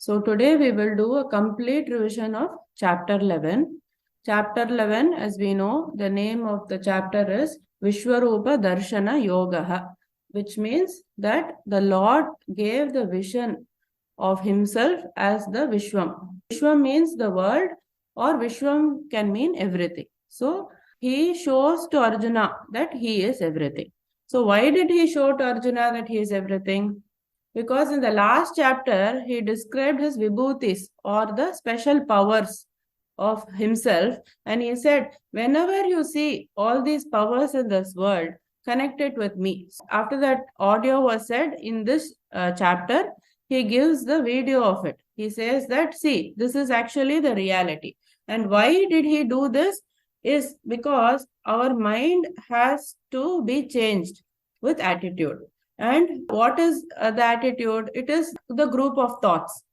So today we will do a complete revision of Chapter 11. Chapter 11, as we know, the name of the chapter is Vishwarupa Darshana Yogaha, which means that the Lord gave the vision of himself as the Vishwam. Vishwam means the world, or Vishwam can mean everything. So he shows to Arjuna that he is everything. So why did he show to Arjuna that he is everything? Because in the last chapter, he described his vibhutis, or the special powers of himself. And he said, whenever you see all these powers in this world, connect it with me. After that audio was said in this chapter, he gives the video of it. He says that, see, this is actually the reality. And why did he do this? Is because our mind has to be changed with attitude. And what is the attitude? It is the group of thoughts.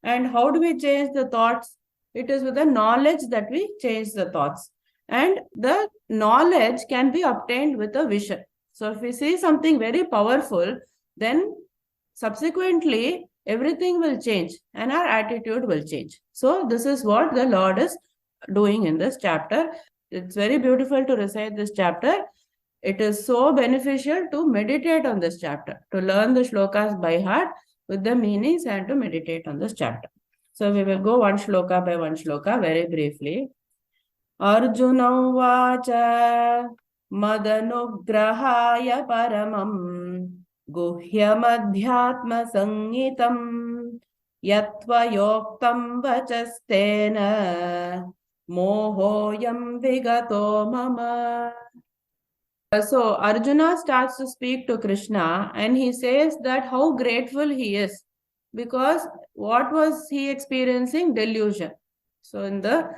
And how do we change the thoughts? It is with the knowledge that we change the thoughts. And the knowledge can be obtained with a vision. So if we see something very powerful, then subsequently everything will change and our attitude will change. So this is what the Lord is doing in this chapter. It's very beautiful to recite this chapter. It is so beneficial to meditate on this chapter, to learn the shlokas by heart with the meanings and to meditate on this chapter. So we will go one shloka by one shloka very briefly. Arjuna vacha madanugrahaya paramam guhyam adhyatma sangitam yatva yoktam vachastena mohoyam vigato mama. So Arjuna starts to speak to Krishna and he says that how grateful he is, because what was he experiencing? Delusion. So in the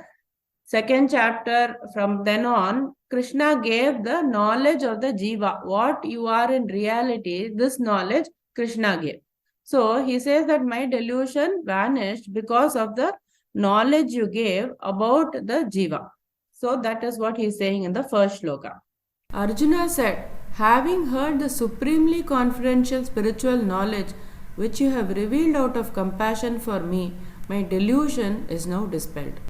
second chapter, from then on, Krishna gave the knowledge of the jiva. What you are in reality, this knowledge Krishna gave. So he says that my delusion vanished because of the knowledge you gave about the jiva. So that is what he is saying in the first shloka. Arjuna said, having heard the supremely confidential spiritual knowledge which you have revealed out of compassion for me, my delusion is now dispelled.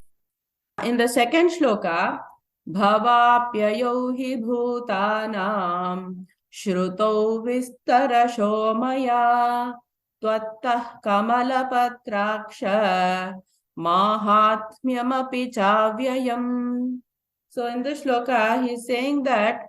In the second shloka, bhavapyayau hi bhutanam shrutau vistarasho maya tvattah kamalapatraksha mahatmyamapi chavyayam. So in this shloka, he is saying that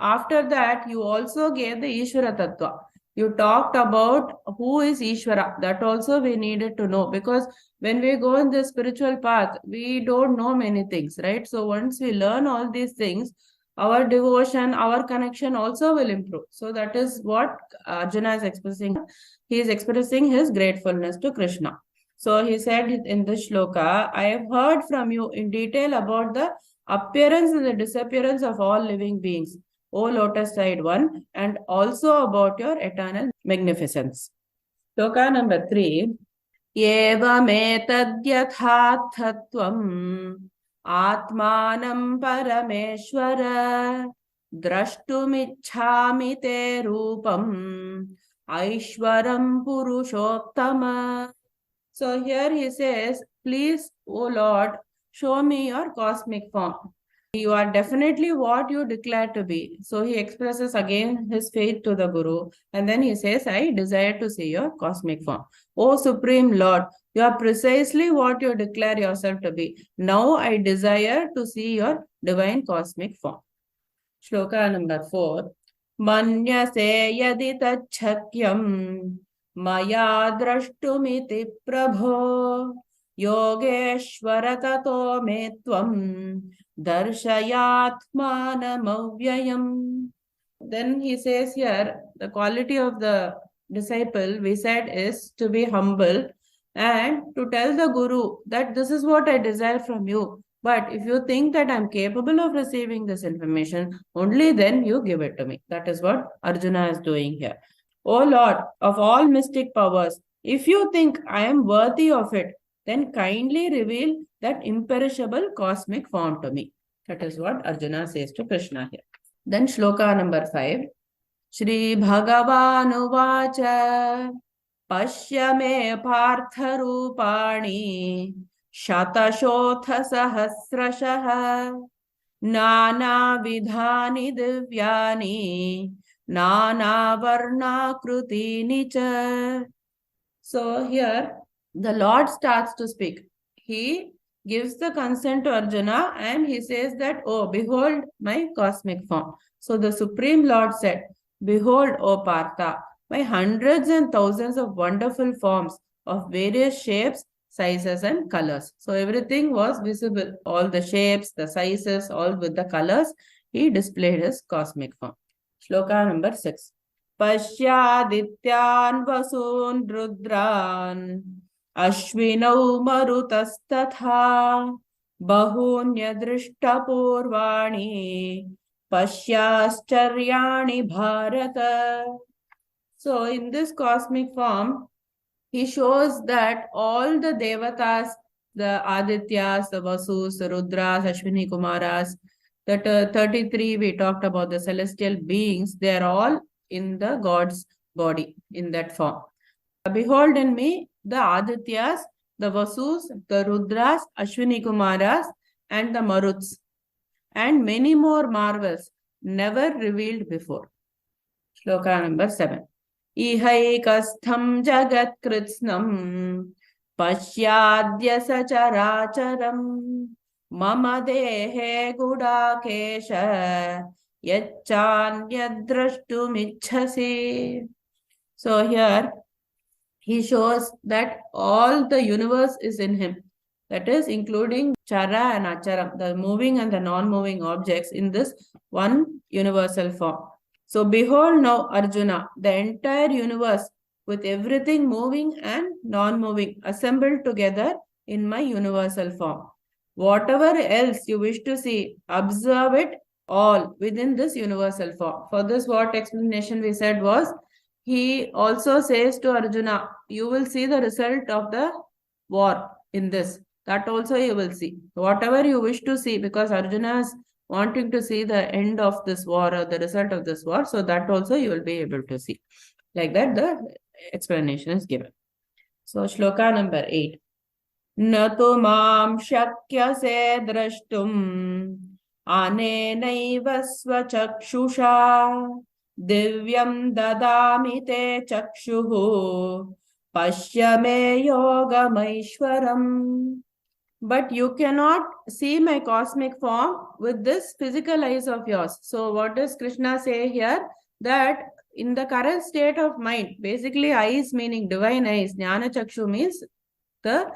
after that, you also gave the Ishvara Tattva. You talked about who is Ishvara. That also we needed to know, because when we go in the spiritual path, we don't know many things, right? So once we learn all these things, our devotion, our connection also will improve. So that is what Arjuna is expressing. He is expressing his gratefulness to Krishna. So he said in this shloka, I have heard from you in detail about the appearance and the disappearance of all living beings, O lotus-eyed one, and also about your eternal magnificence. Shloka number 3. Evametadyathāthatvam atmanam parameshvara drashtumichhami te rupam aishwaram purushottama. So here he says, please, O Lord, show me your cosmic form. You are definitely what you declare to be. So he expresses again his faith to the Guru. And then he says, I desire to see your cosmic form. O Supreme Lord, you are precisely what you declare yourself to be. Now I desire to see your divine cosmic form. Shloka number 4. Manyase yadi tacchakyam maya drashtumiti prabho Yogeshvara tato me tvam darshayatmanamavyayam. Then he says here, the quality of the disciple, we said, is to be humble and to tell the Guru that this is what I desire from you. But if you think that I'm capable of receiving this information, only then you give it to me. That is what Arjuna is doing here. O Lord of all mystic powers, if you think I am worthy of it, then kindly reveal that imperishable cosmic form to me. That is what Arjuna says to Krishna here. Then shloka number 5. Shri Bhagavan Uvacha पश्य मे पार्थ रूपाणि शतशोऽथ सहस्रशः नानाविधानि दिव्यानि नानावर्णाकृतीनि च. So here the Lord starts to speak. He gives the consent to Arjuna and he says that, oh, behold my cosmic form. So the Supreme Lord said, behold, O Partha, my hundreds and thousands of wonderful forms of various shapes, sizes and colors. So everything was visible. All the shapes, the sizes, all with the colors. He displayed his cosmic form. Shloka number 6. पश्यादित्यान् वसून् रुद्रान् अश्विनौ मरुतस्तथा बहून्यदृष्टपूर्वाणि पश्याश्चर्याणि Bharat. So in this cosmic form, he shows that all the devatas, the Adityas, the Vasus, the Rudras, Ashwini Kumaras, that 33 we talked about, the celestial beings, they are all in the God's body in that form. Behold in me the Adityas, the Vasus, the Rudras, Ashwini Kumaras and the Maruts and many more marvels never revealed before. Shloka number 7. Ihaikastham jagat kritsnam pashyadya sacharacharam mama dehe gudakesha yacchanyaddrashtumichhasi. So here he shows that all the universe is in him. That is including chara and achara, the moving and the non-moving objects in this one universal form. So behold now, Arjuna, the entire universe with everything moving and non-moving assembled together in my universal form. Whatever else you wish to see, observe it all within this universal form. For this, what explanation we said was, he also says to Arjuna, you will see the result of the war in this. That also you will see. Whatever you wish to see, because Arjuna is wanting to see the end of this war or the result of this war, so that also you will be able to see. Like that, the explanation is given. So, shloka number 8. Natu mam shakyase drashtum anenaiva svachakshusha divyam dadami te chakshuhu pashya me yogamaishwaram. But you cannot see my cosmic form with this physical eyes of yours. So what does Krishna say here? That in the current state of mind, basically eyes meaning divine eyes, jnana chakshu means the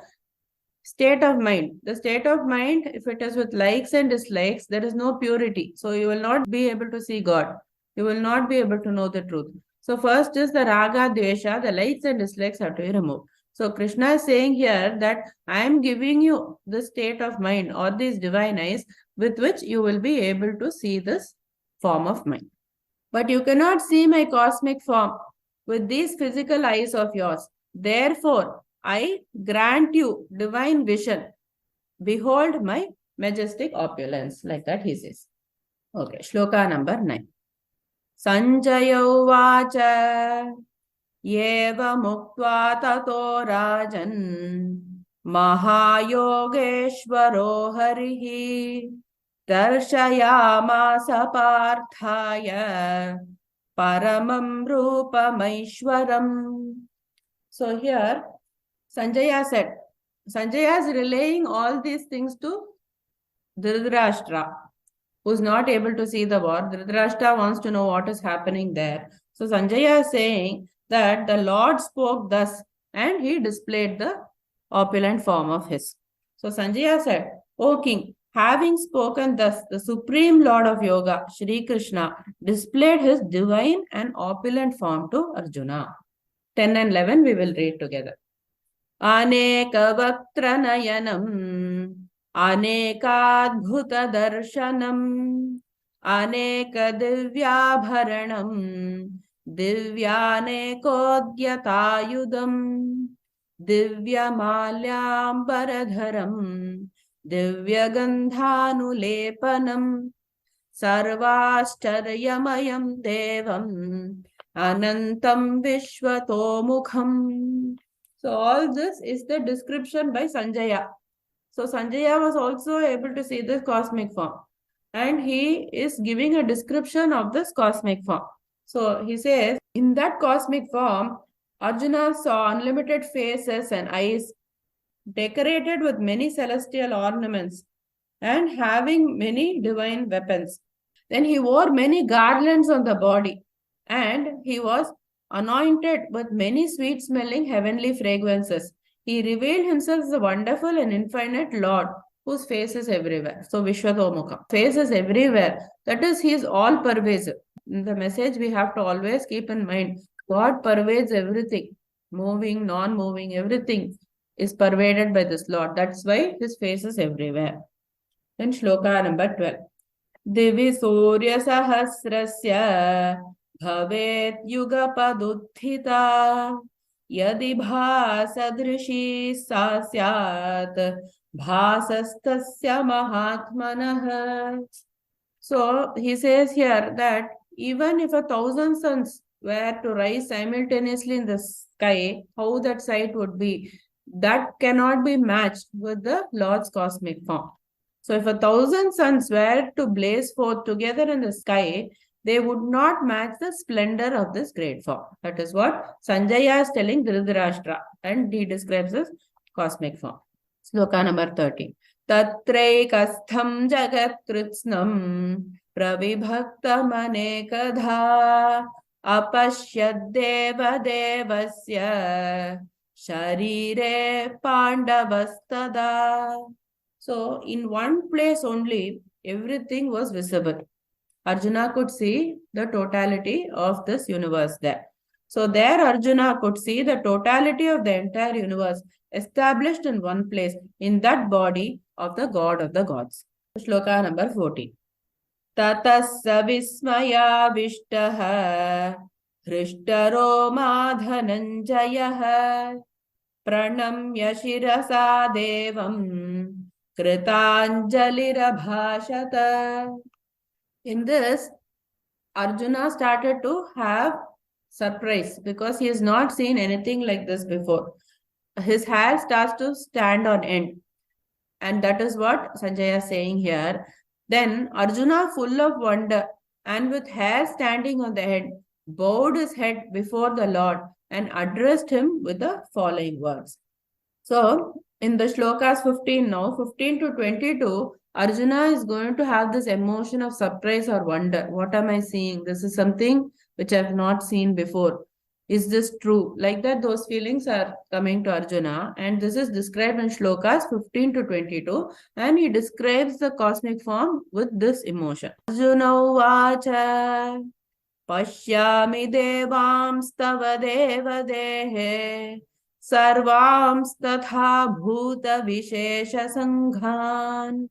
state of mind. The state of mind, if it is with likes and dislikes, there is no purity. So you will not be able to see God. You will not be able to know the truth. So first is the raga, dvesha, the likes and dislikes have to be removed. So Krishna is saying here that I am giving you the state of mind or these divine eyes with which you will be able to see this form of mind. But you cannot see my cosmic form with these physical eyes of yours. Therefore, I grant you divine vision. Behold my majestic opulence. Like that he says. Okay, shloka number 9. Sanjaya uvacha Yeva muktva tato rajan Mahayogeshvaro harihi darshayamasa parthaya paramam rupamaishwaram. So here Sanjaya said, Sanjaya is relaying all these things to Dhritarashtra, who is not able to see the war. Dhritarashtra wants to know what is happening there. So Sanjaya is saying that the Lord spoke thus and he displayed the opulent form of his. So Sanjaya said, O king, having spoken thus, the supreme Lord of yoga, Shri Krishna, displayed his divine and opulent form to Arjuna. 10 and 11 we will read together. Aneka vakranayanam Anekadbhuta darshanam Aneka divyabharanam Divyanekodhyatayudam Divyamalyambaradharam Divyagandhanulepanam Sarvascharyamayam devam Anantam Vishwatomukham. So all this is the description by Sanjaya. So Sanjaya was also able to see this cosmic form. And he is giving a description of this cosmic form. So he says, in that cosmic form, Arjuna saw unlimited faces and eyes, decorated with many celestial ornaments and having many divine weapons. Then he wore many garlands on the body, and he was anointed with many sweet-smelling heavenly fragrances. He revealed himself as a wonderful and infinite Lord whose face is everywhere. So Vishwatomukha, face is everywhere. That is, he is all pervasive. The message we have to always keep in mind. God pervades everything. Moving, non-moving, everything is pervaded by this Lord. That's why his face is everywhere. Then shloka number 12. Divi Surya Sahasrasya Bhavet Yugapadutthita Yadi Bhasadrishi Sasyat Bhasastasya Mahatmanah. So he says here that even if 1,000 suns were to rise simultaneously in the sky, how that sight would be, that cannot be matched with the Lord's cosmic form. So if 1,000 suns were to blaze forth together in the sky, they would not match the splendor of this great form. That is what Sanjaya is telling Dhritarashtra, and he describes this cosmic form. Sloka number 13. Tatraikastham jagatkritsnam pravibhaktam anekadha apashyadeva devasya sharire pandavastada. So in one place only, everything was visible. Arjuna could see the totality of this universe there. So there Arjuna could see the totality of the entire universe established in one place, in that body of the God of the gods. Shloka number 14. Tatassa vismaya vishtaha hrishtaro madhananjayah pranamya shirasa devam kritanjalirabhashata. In this, Arjuna started to have surprise because he has not seen anything like this before. His hair starts to stand on end. And that is what Sanjaya is saying here. Then Arjuna, full of wonder and with hair standing on the head, bowed his head before the Lord and addressed him with the following words. So, in the shlokas 15 now, 15 to 22, Arjuna is going to have this emotion of surprise or wonder. What am I seeing? This is something which I have not seen before. Is this true? Like that, those feelings are coming to Arjuna, and this is described in shlokas 15 to 22, and he describes the cosmic form with this emotion. Arjuna vacha pashyami devamstava devadehe sarvamstatha bhuta vishesha sanghan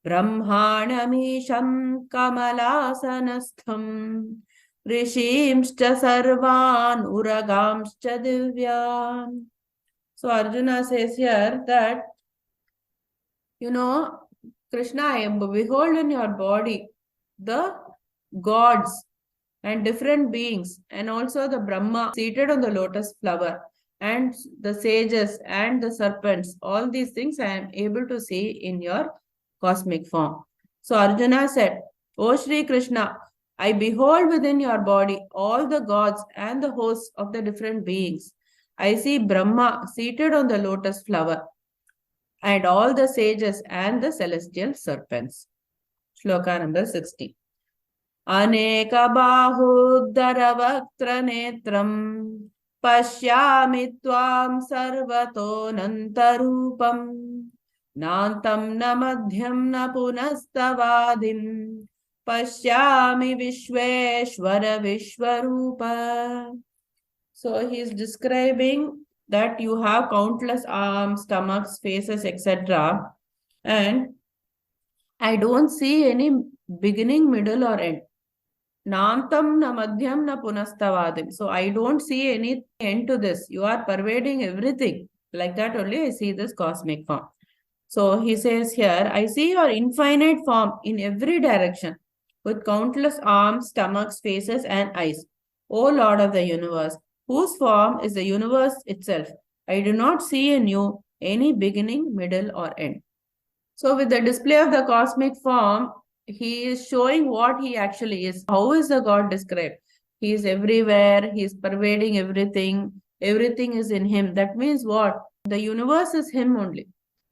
brahmanamisham kamalasanastham rishimscha sarvan uragamscha divyan. So Arjuna says here that, Krishna, I behold in your body the gods and different beings, and also the Brahma seated on the lotus flower, and the sages and the serpents. All these things I am able to see in your cosmic form. So Arjuna said, O Shri Krishna, I behold within your body all the gods and the hosts of the different beings. I see Brahma seated on the lotus flower, and all the sages and the celestial serpents. Shloka number 60. Aneka bahudara vaktra netram pashyami tvam sarvato nantarupam nantam na madhyam na punastavadim pashyami vishveshvara vishvarupa. So he is describing that you have countless arms, stomachs, faces, etc. And I don't see any beginning, middle or end. Nantam na madhyam na punastavadim. So I don't see any end to this. You are pervading everything. Like that only I see this cosmic form. So he says here, I see your infinite form in every direction with countless arms, stomachs, faces and eyes. O Lord of the universe, whose form is the universe itself, I do not see in you any beginning, middle, or end. So with the display of the cosmic form, he is showing what he actually is. How is the God described? He is everywhere, he is pervading everything, everything is in him. That means what? The universe is him only.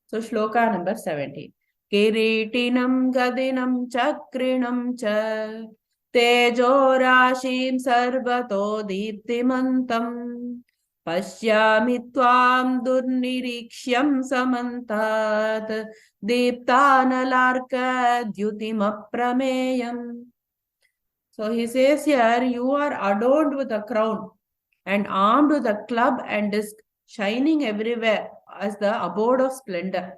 So shloka number 17. Kiritinam gadinam chakrinam cha tejo rashim sarvato diptimantam pashyami tvam durnirishyam samantat diptanalarka dyutim aprameyam. So he says here, you are adorned with a crown and armed with a club and disc, shining everywhere as the abode of splendor.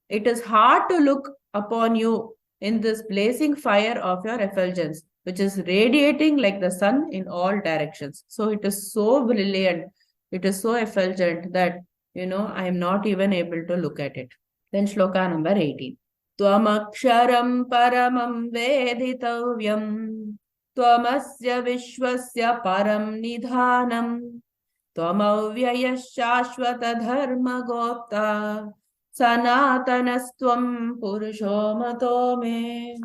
It is hard to look upon you in this blazing fire of your effulgence, which is radiating like the sun in all directions. So it is so brilliant, it is so effulgent that, I am not even able to look at it. Then shloka number 18. Tvamaksharam paramam veditavyam tvamasya vishwasya param nidhanam tvamavyaya shashvata dharma gopta Sanatanastvam Purusho Mato Me.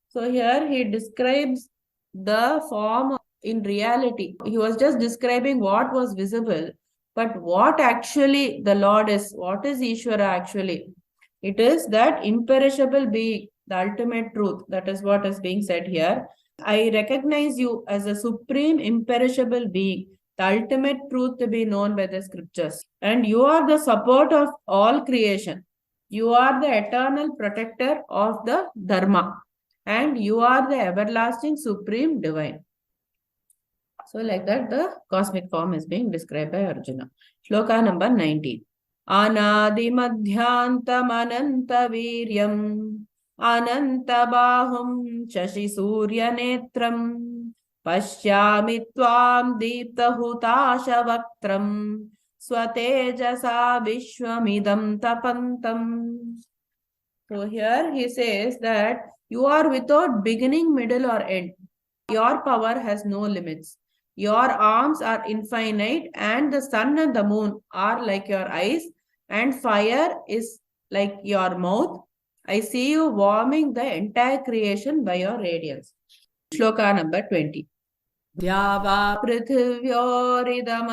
So here he describes the form in reality. He was just describing what was visible, but what actually the Lord is, what is Ishvara actually? It is that imperishable being, the ultimate truth. That is what is being said here. I recognize you as a supreme imperishable being, the ultimate truth to be known by the scriptures. And you are the support of all creation. You are the eternal protector of the Dharma. And you are the everlasting supreme divine. So like that, the cosmic form is being described by Arjuna. Shloka number 19. Anadi madhyantam ananta viryam ananta bahum shashi surya netram pashyami tvam deepta hutasha vaktram swatejasa vishwamidam tapantam. So here he says that you are without beginning, middle, or end. Your power has no limits. Your arms are infinite, and the sun and the moon are like your eyes, and fire is like your mouth. I see you warming the entire creation by your radiance. Shloka number 20. Vyava prithivyoridam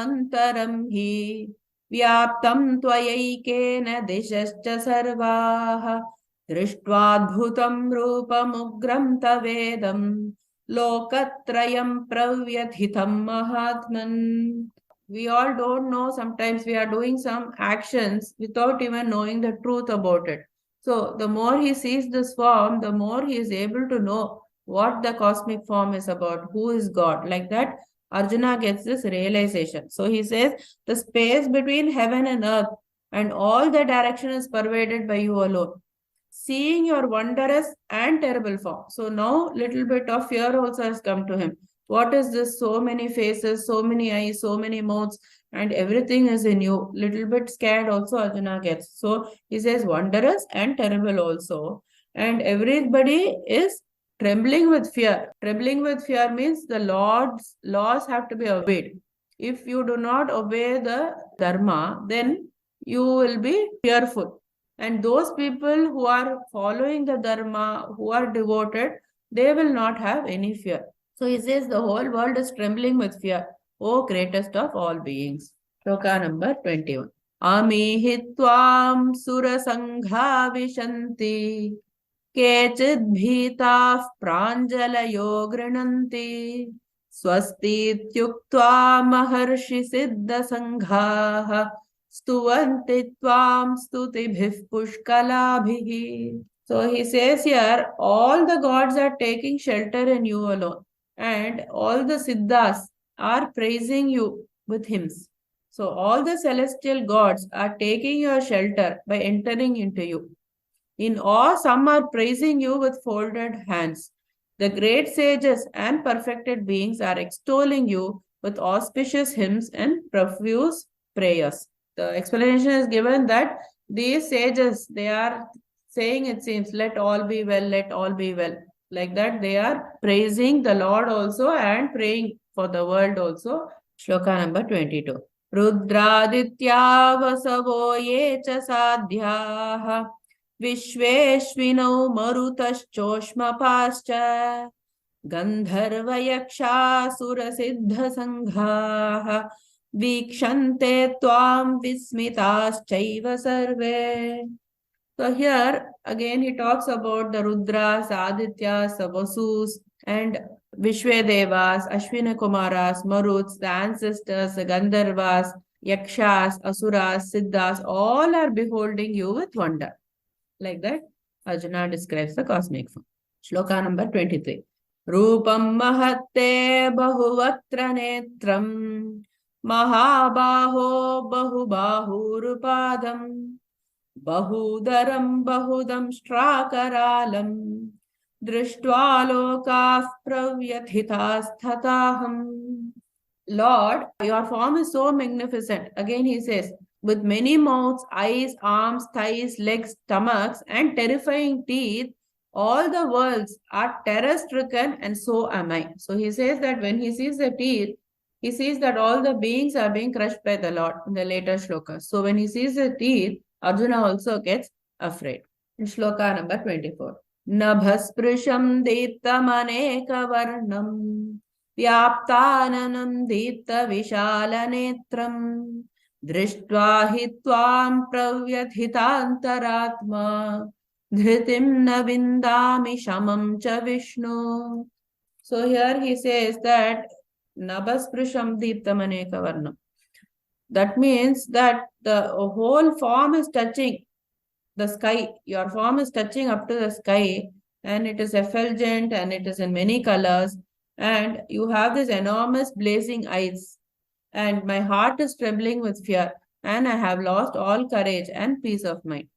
hi vyaptam tvayikena dishascha sarvaha drishtvaadbhutam rupamugram tavedam Lokatrayam pravyathitam mahatman. We all don't know, sometimes we are doing some actions without even knowing the truth about it. So the more he sees this form, the more he is able to know what the cosmic form is about, who is God. Like that, Arjuna gets this realization. So he says, the space between heaven and earth and all the direction is pervaded by you alone. Seeing your wondrous and terrible form. So now little bit of fear also has come to him. What is this? So many faces, so many eyes, so many mouths, and everything is in you. Little bit scared also Arjuna gets. So he says wondrous and terrible also. And everybody is trembling with fear. Trembling with fear means the Lord's laws have to be obeyed. If you do not obey the Dharma, then you will be fearful. And those people who are following the Dharma, who are devoted, they will not have any fear. So he says the whole world is trembling with fear. O greatest of all beings. Shloka number 21. Amihitvam sura sangha vishanti kechid bhitah pranjalayo grinanti swasti tyuktva maharshi siddha sanghaha Stuvanti tvam stutibhih pushkalabhih. So he says here, all the gods are taking shelter in you alone, and all the siddhas are praising you with hymns. So all the celestial gods are taking your shelter by entering into you. In awe, some are praising you with folded hands. The great sages and perfected beings are extolling you with auspicious hymns and profuse prayers. The explanation is given that these sages, they are saying, it seems, let all be well, let all be well. Like that, they are praising the Lord also and praying for the world also. Shloka number 22. Rudraditya vasavo ye cha sadhyaha vishveshvinau marutaschoshmapascha gandharvayakshasura-siddha-sanghaha vikshante tvam vismitaschaiva sarve. So here again he talks about the Rudras, Adityas, Vasus and Vishvedevas, Ashwina Kumaras, Maruts, the ancestors, the Gandharvas, Yakshas, Asuras, Siddhas, all are beholding you with wonder. Like that, Arjuna describes the cosmic form. Shloka number 23. Rupam mahatte bahuvatra netram mahabaho bahubahurupadam bahudaram bahudam strakaralam drishtva lokah pravyathitas-thataham. Lord, your form is so magnificent. Again he says, with many mouths, eyes, arms, thighs, legs, stomachs, and terrifying teeth, all the worlds are terror-stricken, and so am I. So he says that when he sees the teeth, he sees that all the beings are being crushed by the Lord in the later shlokas. So when he sees the teeth, Arjuna also gets afraid. In shloka number 24. Nabhasprisham deeptamaneka varnam vyaptananam deepta vishala netram drishtva hi tvam pravyathitantaratma dhritim na vindami shamam cha Vishnu. So here he says that Nabhasprisham deeptamaneka varnam. That means that the whole form is touching the sky. Your form is touching up to the sky, and it is effulgent and it is in many colors, and you have this enormous blazing eyes, and my heart is trembling with fear, and I have lost all courage and peace of mind.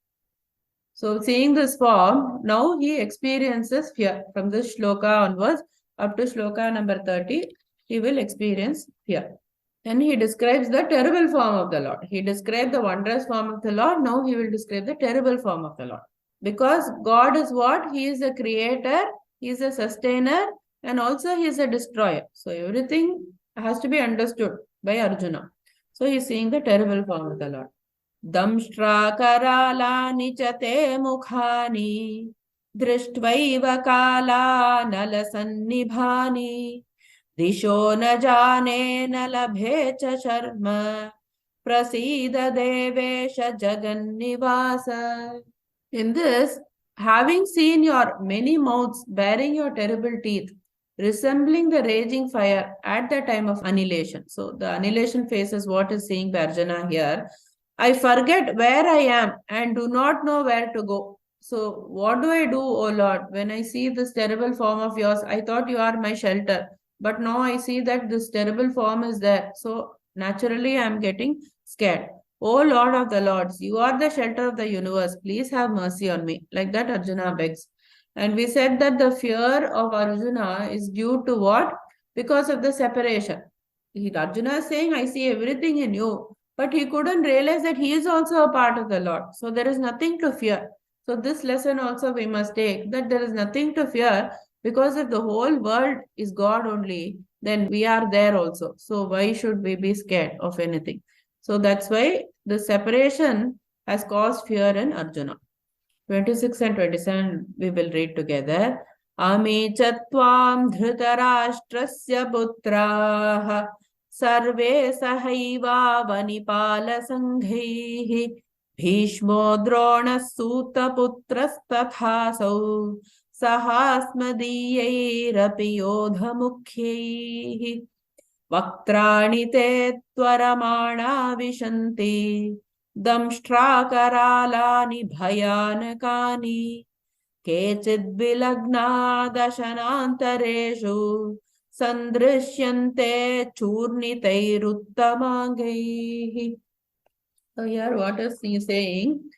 So seeing this form, now he experiences fear. From this shloka onwards up to shloka number 30, he will experience fear. And he describes the terrible form of the Lord. He described the wondrous form of the Lord. Now he will describe the terrible form of the Lord. Because God is what? He is a creator, he is a sustainer, and also he is a destroyer. So everything has to be understood by Arjuna. So he is seeing the terrible form of the Lord. Damshtra karalani chate mukhani drishtva kala nalasannibhani Disho na jane na labhe cha sharma prasida devesha jagannivasa. In this, having seen your many mouths bearing your terrible teeth, resembling the raging fire at the time of annihilation. So the annihilation phase is what is saying by Arjuna here. I forget where I am and do not know where to go. So what do I do, O Lord? When I see this terrible form of yours, I thought you are my shelter. But now I see that this terrible form is there. So naturally I am getting scared. O Lord of the Lords, you are the shelter of the universe. Please have mercy on me. Like that Arjuna begs. And we said that the fear of Arjuna is due to what? Because of the separation. Arjuna is saying, I see everything in you. But he couldn't realize that he is also a part of the Lord. So there is nothing to fear. So this lesson also we must take, that there is nothing to fear. Because if the whole world is God only, then we are there also. So why should we be scared of anything? So that's why the separation has caused fear in Arjuna. 26 and 27 we will read together. Ami chatvam dhritarashtrasya putraha sarve sahaiva vanipala sanghaihi bhishmo drona suta putrastathasau sahasmadiyerapi yodhamukhyaih vaktrani te tvaramana vishanti damshtrakaralani bhayanakani kechid vilagna dashanantareshu sandrishyante churnitairuttamaghaihi. So here what is he saying?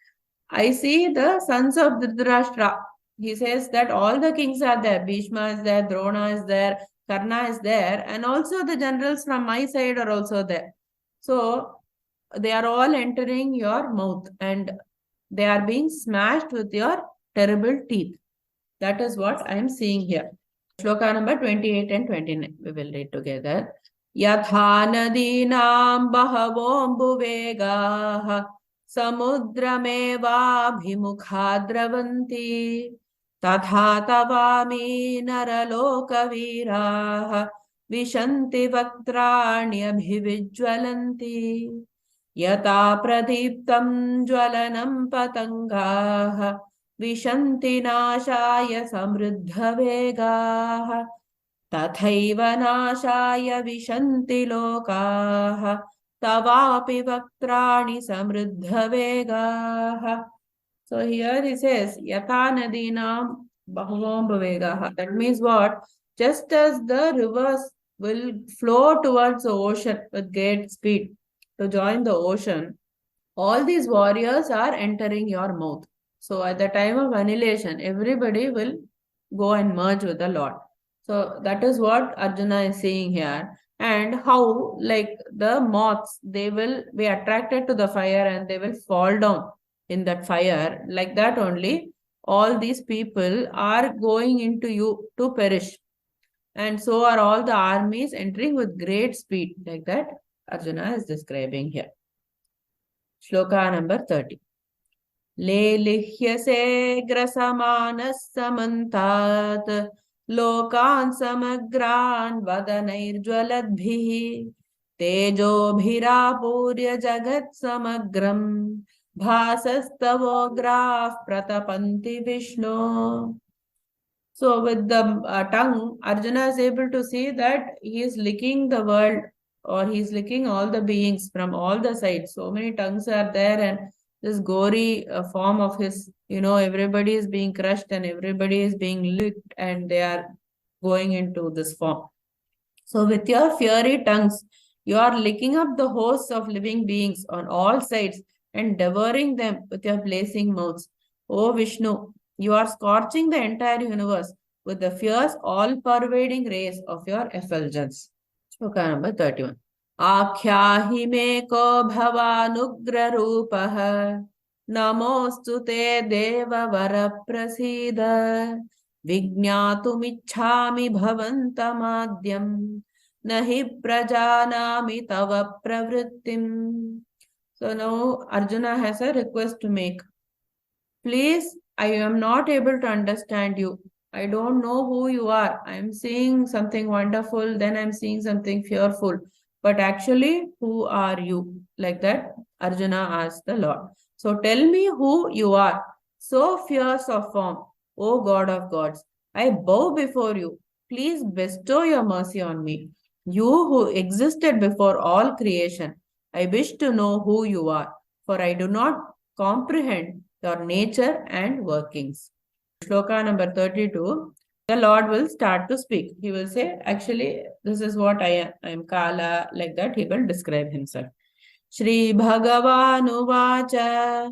I see the sons of Dhritarashtra. He says that all the kings are there. Bhishma is there, Drona is there, Karna is there, and also the generals from my side are also there. So they are all entering your mouth and they are being smashed with your terrible teeth. That is what I am seeing here. Shloka number 28 and 29. We will read together. Yatha nadinam bahavombuvegaha samudramevabhimukha dravanti tatha tavami naralokaviraha vishanti vaktrani abhivijwalanti yata pradiptam jwalanam patangaha विशन्ति नाशाय समृद्धवेगाः तथैव नाशाय विशन्ति लोकाः तवापि वक्त्राणि समृद्धवेगाः. So here he says, Yatha nadinam bahuvombuvegaha. That means what? Just as the rivers will flow towards the ocean with great speed to join the ocean, all these warriors are entering your mouth. So at the time of annihilation, everybody will go and merge with the Lord. So that is what Arjuna is saying here. And how, like the moths, they will be attracted to the fire and they will fall down in that fire. Like that only, all these people are going into you to perish. And so are all the armies entering with great speed. Like that, Arjuna is describing here. Shloka number 30. लेलिह्यसे ग्रसमानः समन्तात् लोकान् समग्रान् वदनैर्ज्वलद्भिः तेजोभिरापूर्य जगत् समग्रम् भासस्तवोग्राः प्रतपन्ति Vishnu. So with the tongue, Arjuna is able to see that he is licking the world, or he is licking all the beings from all the sides. So many tongues are there, and this gory form of his, everybody is being crushed and everybody is being licked and they are going into this form. So with your fiery tongues, you are licking up the hosts of living beings on all sides and devouring them with your blazing mouths. O Vishnu, you are scorching the entire universe with the fierce, all-pervading rays of your effulgence. Shloka number 31. आख्याहि मे को भवानुग्ररूपः नमोऽस्तु ते देववर प्रसीद विज्ञातुमिच्छामि भवन्तमाद्यं न हि प्रजानामि तव प्रवृत्तिम्. So now Arjuna has a request to make. Please, I am not able to understand you. I don't know who you are. I am seeing something wonderful, then I am seeing something fearful. But actually, who are you? Like that, Arjuna asked the Lord. So tell me who you are, so fierce of form, O God of gods. I bow before you. Please bestow your mercy on me. You who existed before all creation, I wish to know who you are, for I do not comprehend your nature and workings. Shloka number 32. The Lord will start to speak. He will say, actually, this is what I am. I am Kala. Like that, he will describe himself. Shri Bhagavan Uvacha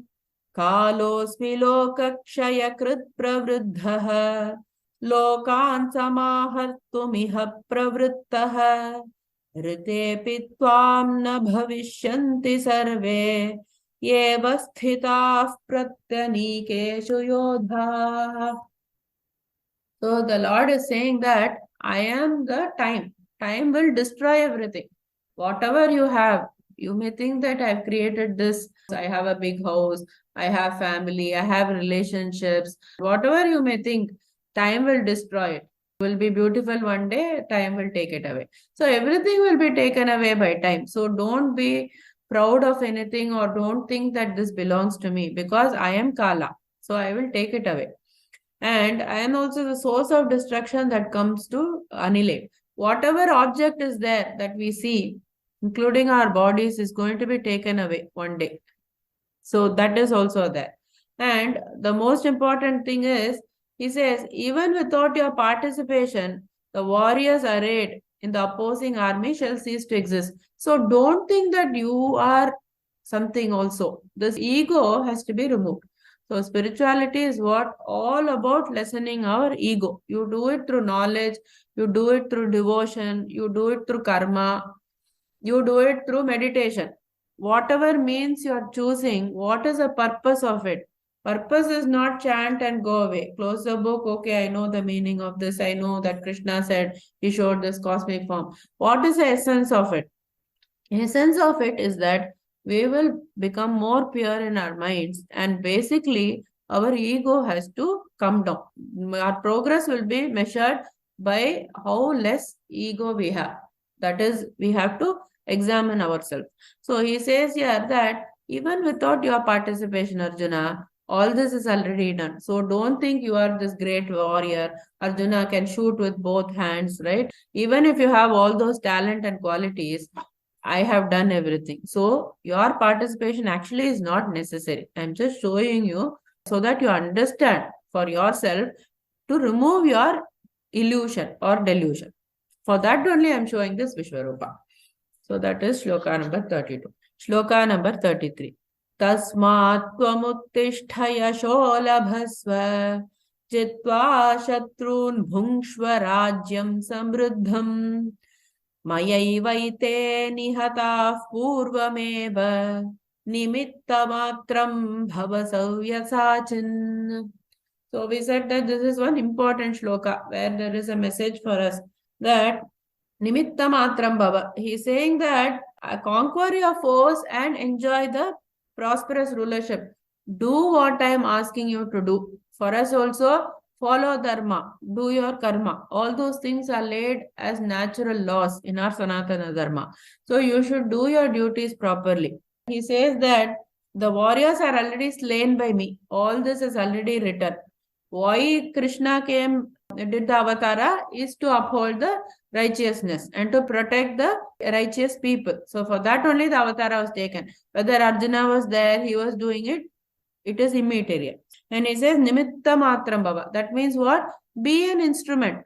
Kalosmi Lokakshaya Krit Pravruddhaha Lokan Samahartumiha Pravruttaha Ritepi Tvam Na Bhavishyanti Sarve Yeva Sthitah Pratyanikeshu Yodha. So the Lord is saying that I am the time. Time will destroy everything. Whatever you have, you may think that I've created this. I have a big house. I have family. I have relationships. Whatever you may think, time will destroy it. It will be beautiful one day. Time will take it away. So everything will be taken away by time. So don't be proud of anything or don't think that this belongs to me, because I am Kala. So I will take it away. And I am also the source of destruction that comes to annihilate. Whatever object is there that we see, including our bodies, is going to be taken away one day. So that is also there. And the most important thing is, he says, even without your participation, the warriors arrayed in the opposing army shall cease to exist. So don't think that you are something also. This ego has to be removed. So spirituality is what? All about lessening our ego. You do it through knowledge, you do it through devotion, you do it through karma, you do it through meditation. Whatever means you are choosing, what is the purpose of it? Purpose is not chant and go away. Close the book. Okay, I know the meaning of this. I know that Krishna said he showed this cosmic form. What is the essence of it? The essence of it is that we will become more pure in our minds, and basically our ego has to come down. Our progress will be measured by how less ego we have. That is, we have to examine ourselves. So he says here that even without your participation, Arjuna, all this is already done. So don't think you are this great warrior. Arjuna can shoot with both hands, right? Even if you have all those talent and qualities, I have done everything. So your participation actually is not necessary. I'm just showing you so that you understand for yourself to remove your illusion or delusion. For that only I'm showing this Vishwarupa. So that is shloka number 32. Shloka number 33. Tasmat tvamuttishta yasho labhasva jitva shatrun bhungshva rajyam samruddham मयैवैते निहताः पूर्वमेव निमित्तमात्रं भव सव्यसाचिन्. So we said that this is one important shloka where there is a message for us that nimittamatram bhava. He is saying that conquer your foes and enjoy the prosperous rulership. Do what I am asking you to do. For us also, follow dharma, do your karma. All those things are laid as natural laws in our Sanatana Dharma. So you should do your duties properly. He says that the warriors are already slain by me. All this is already written. Why Krishna did the avatara is to uphold the righteousness and to protect the righteous people. So for that only the avatara was taken. Whether Arjuna was there, he was doing it, it is immaterial. And he says nimitta matram bhava. That means what? Be an instrument.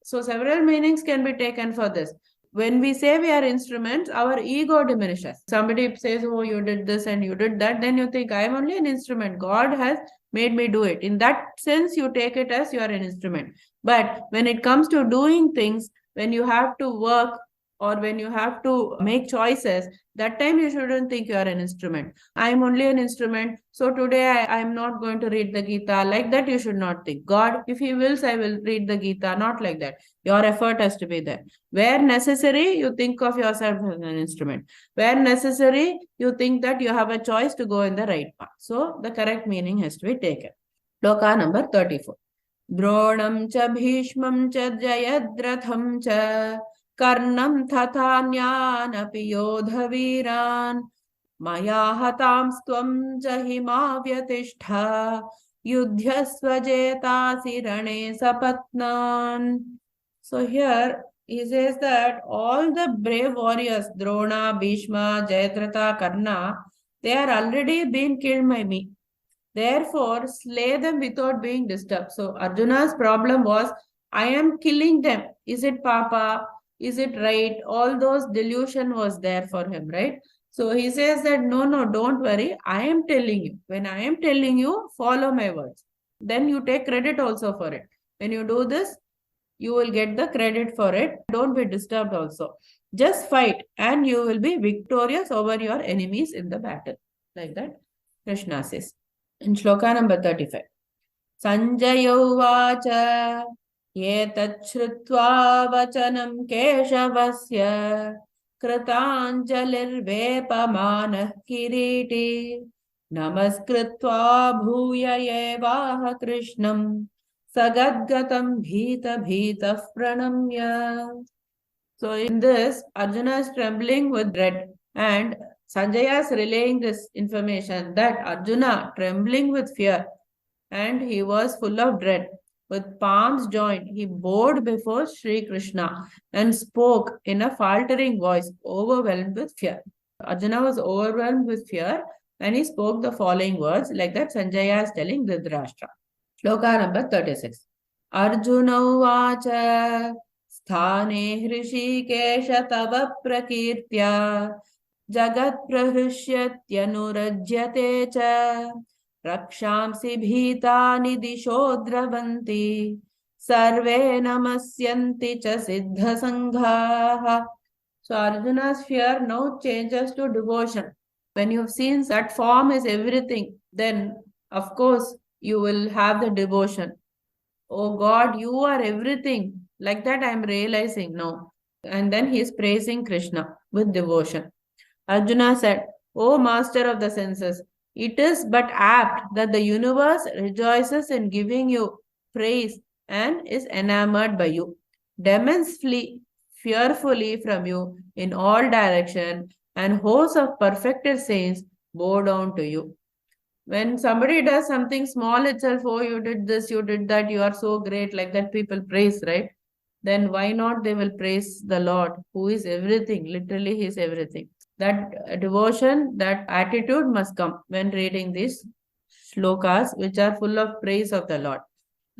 So several meanings can be taken for this. When we say we are instruments, our ego diminishes. Somebody says, oh, you did this and you did that. Then you think, I am only an instrument. God has made me do it. In that sense, you take it as you are an instrument. But when it comes to doing things, when you have to work or when you have to make choices, that time you shouldn't think you are an instrument. I am only an instrument. So today I am not going to read the Gita. Like that you should not think. God, if he wills, I will read the Gita. Not like that. Your effort has to be there. Where necessary, you think of yourself as an instrument. Where necessary, you think that you have a choice to go in the right path. So the correct meaning has to be taken. Shloka number 34. Dronam cha bhishmam cha jayadratham cha karnam thatanyanapi yodhaviran maya hatam stvam jahimavyatishta yudhyasva jetasi rane sapatnan. So here he says that all the brave warriors, Drona, Bhishma, Jayadratha, Karna, they are already been killed by me. Therefore, slay them without being disturbed. So Arjuna's problem was, I am killing them. Is it Papa? Is it right? All those delusion was there for him, right? So he says that, no, don't worry. I am telling you. When I am telling you, follow my words. Then you take credit also for it. When you do this, you will get the credit for it. Don't be disturbed also. Just fight and you will be victorious over your enemies in the battle. Like that, Krishna says. In shloka number 35. Sanjaya uvacha etat shrutva vachanam keshavasya kritanjalir vepamanah kiriti namaskritva bhuya evaha krishnam sagadgatam bhita pranamya. So in this, Arjuna is trembling with dread and Sanjaya is relaying this information that Arjuna, trembling with fear, and he was full of dread, with palms joined, he bowed before Sri Krishna and spoke in a faltering voice, overwhelmed with fear. Arjuna was overwhelmed with fear and he spoke the following words, like that Sanjaya is telling Dhritarashtra. Shloka number 36. Arjuna uvacha sthane hrishikesha tava prakirtya Jagat prahrushyatyanurajyate cha rakshamsi bhitani disho dravanti sarve namasyanti cha siddha sanghaha. So Arjuna's fear now changes to devotion. When you've seen that form is everything, then of course, you will have the devotion. Oh God, you are everything. Like that, I am realizing now. And then he is praising Krishna with devotion. Arjuna said, O master of the senses, it is but apt that the universe rejoices in giving you praise and is enamored by you, demons flee fearfully from you in all direction, and hosts of perfected saints bow down to you. When somebody does something small itself, oh, you did this, you did that, you are so great, like that people praise, right? Then why not they will praise the Lord, who is everything, literally he is everything. That devotion, that attitude must come when reading these shlokas, which are full of praise of the Lord.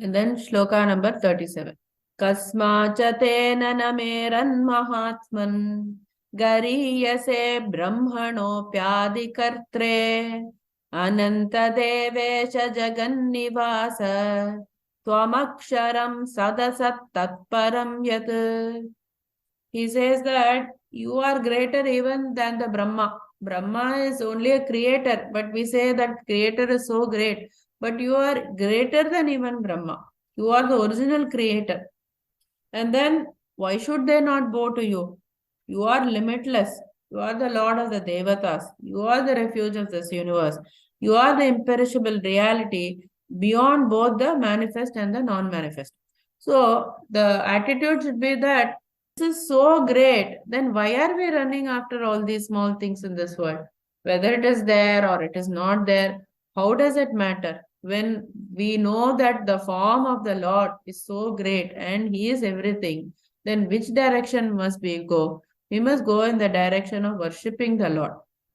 And then shloka number 37. Kasmacha tena nameran mahatman gariyase brahmanopyadikartre ananta devesha jagannivasa twamaksharam sadasat tatparam yat. He says that you are greater even than the Brahma. Brahma is only a creator, but we say that creator is so great. But you are greater than even Brahma. You are the original creator. And then why should they not bow to you? You are limitless. You are the Lord of the Devatas. You are the refuge of this universe. You are the imperishable reality beyond both the manifest and the non-manifest. So the attitude should be that this is so great, then why are we running after all these small things in this world? Whether it is there or it is not there, how does it matter? When we know that the form of the Lord is so great and He is everything, then which direction must we go? We must go in the direction of worshipping the Lord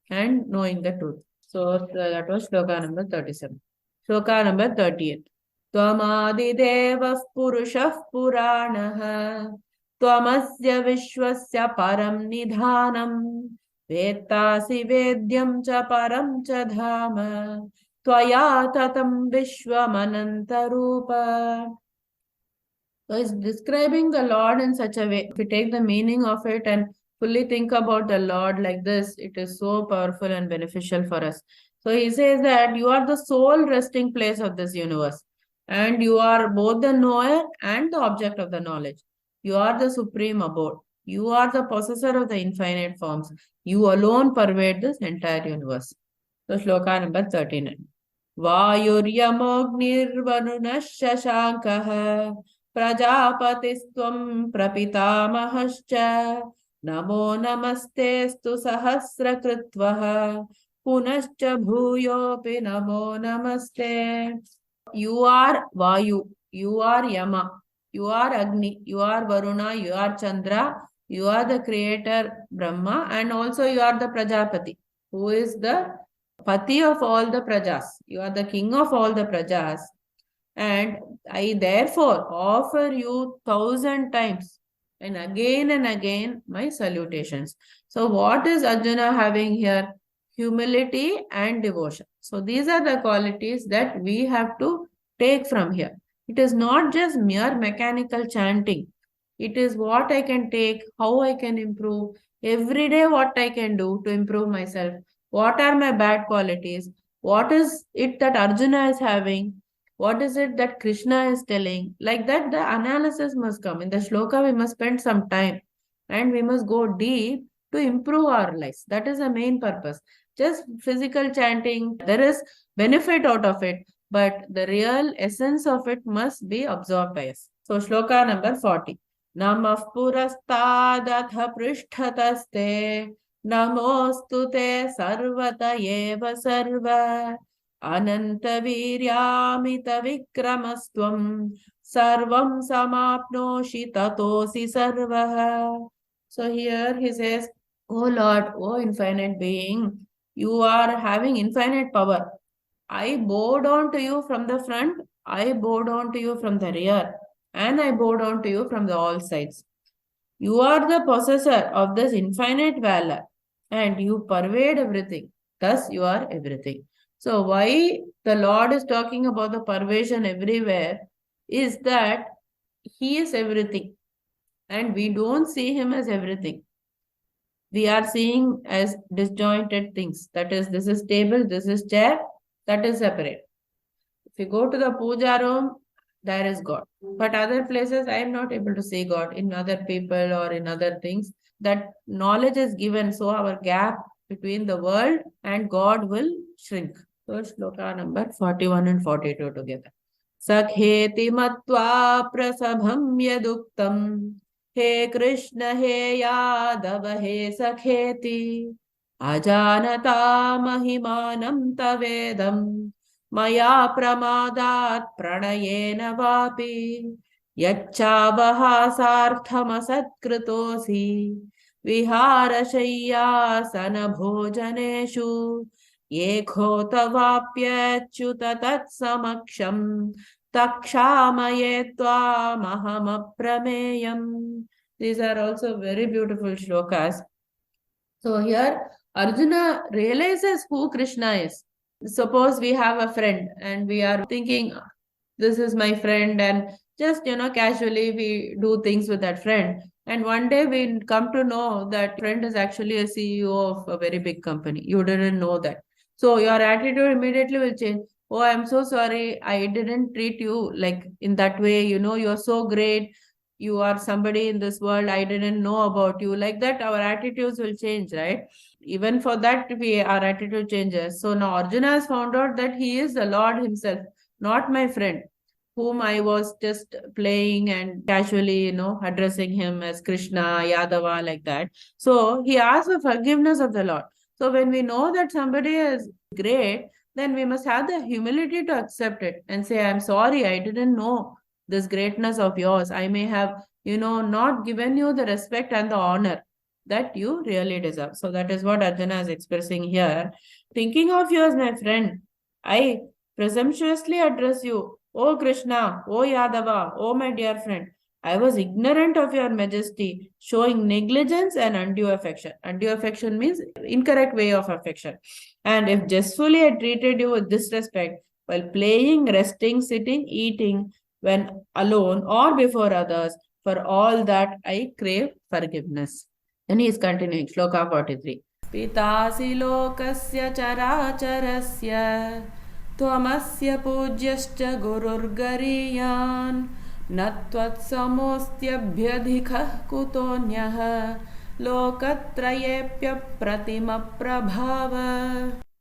and knowing the truth. So that was shloka number 37. Shloka number 38. Tvamadidevah purushah puranah त्वमस्य विश्वस्य परं निधानं वेत्तासि वेद्यं च परं च धाम त्वया ततं विश्वमनन्तरूप. So it's describing the Lord in such a way. If we take the meaning of it and fully think about the Lord like this, it is so powerful and beneficial for us. So he says that you are the sole resting place of this universe, and you are both the knower and the object of the knowledge. You are the supreme abode. You are the possessor of the infinite forms. You alone pervade this entire universe. So shloka number 39. Vayuryamogniर्वरुणश्च शाङ्कः प्रजापतिस्त्वं प्रपितामहश्च नमो नमस्तेस्तु सहस्रकृत्वः पुनश्च भूयोऽपि नमो नमस्ते. You are Vayu, you are Yama, you are Agni, you are Varuna, you are Chandra, you are the creator Brahma, and also you are the Prajapati, who is the Pati of all the Prajas. You are the king of all the Prajas. And I therefore offer you 1,000 times and again my salutations. So what is Arjuna having here? Humility and devotion. So these are the qualities that we have to take from here. It is not just mere mechanical chanting. It is what I can take, how I can improve, every day what I can do to improve myself. What are my bad qualities? What is it that Arjuna is having? What is it that Krishna is telling? Like that, the analysis must come. In the shloka, we must spend some time and we must go deep to improve our lives. That is the main purpose. Just physical chanting, there is benefit out of it, but the real essence of it must be absorbed by us. So, shloka number 40. Namah purasthadatha prishtataste namostu te sarvata eva sarva anantaviryamita vikramastvam sarvam samapnoshi tatosi sarvaha. So here he says, O Lord, O infinite being, you are having infinite power. I bow down to you from the front, I bow down to you from the rear, and I bow down to you from the all sides. You are the possessor of this infinite valor, and you pervade everything. Thus, you are everything. So, why the Lord is talking about the pervasion everywhere is that He is everything, and we don't see Him as everything. We are seeing as disjointed things. That is, this is table, this is chair, that is separate. If you go to the puja room, there is God. But other places, I am not able to see God in other people or in other things. That knowledge is given, so our gap between the world and God will shrink. So shloka number 41 and 42 together. सखेति मत्वा प्रसभं यदुक्तं हे कृष्ण हे यादव हे सखेति अजानता महिमानं तवेदं मया प्रमादात् प्रणयेन वापि यच्चावहासार्थमसत्कृतोऽसि विहारशय्यासनभोजनेषु येऽखोतवाप्यच्युत तत्समक्षं तक्षामये त्वामहमप्रमेयम्. These are also very beautiful shlokas. So here Arjuna realizes who Krishna is. Suppose we have a friend and we are thinking, this is my friend, and just, casually we do things with that friend. And one day we come to know that friend is actually a CEO of a very big company. You didn't know that. So your attitude immediately will change. Oh, I'm so sorry. I didn't treat you like in that way. You're so great. You are somebody in this world. I didn't know about you. Like that, our attitudes will change, right? Even for that, our attitude changes. So now Arjuna has found out that he is the Lord himself, not my friend, whom I was just playing and casually, addressing him as Krishna, Yadava, like that. So he asks for forgiveness of the Lord. So when we know that somebody is great, then we must have the humility to accept it and say, I'm sorry, I didn't know this greatness of yours. I may have, not given you the respect and the honor that you really deserve. So that is what Arjuna is expressing here. Thinking of you as my friend, I presumptuously address you, O Krishna, O Yadava, O my dear friend. I was ignorant of your majesty, showing negligence and undue affection. Undue affection means incorrect way of affection. And if justfully I treated you with disrespect while playing, resting, sitting, eating, when alone or before others, for all that I crave forgiveness. Then he is continuing, Shloka 43. Pitasi lokasya characharasya त्वमस्य पूज्यश्च गुरुर्गरीयान् न त्वत्समोऽस्त्यभ्यधिकः कुतोऽन्यः लोकत्रयेऽप्यप्रतिमप्रभाव.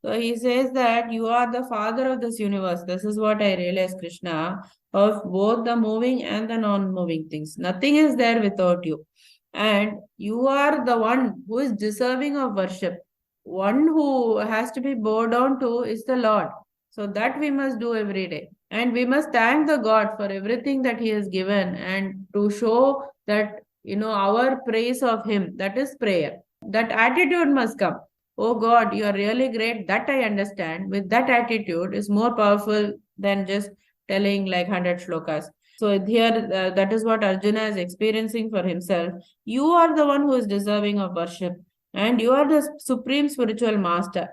So he says that you are the father of this universe. This is what I realize, Krishna, of both the moving and the non-moving things. Nothing is there without you. And you are the one who is deserving of worship. One who has to be bowed down to is the Lord. So that we must do every day. And we must thank the God for everything that he has given, and to show that, our praise of him, that is prayer. That attitude must come. Oh God, you are really great. That I understand. With that attitude is more powerful than just telling like 100 shlokas. So here, that is what Arjuna is experiencing for himself. You are the one who is deserving of worship, and you are the supreme spiritual master.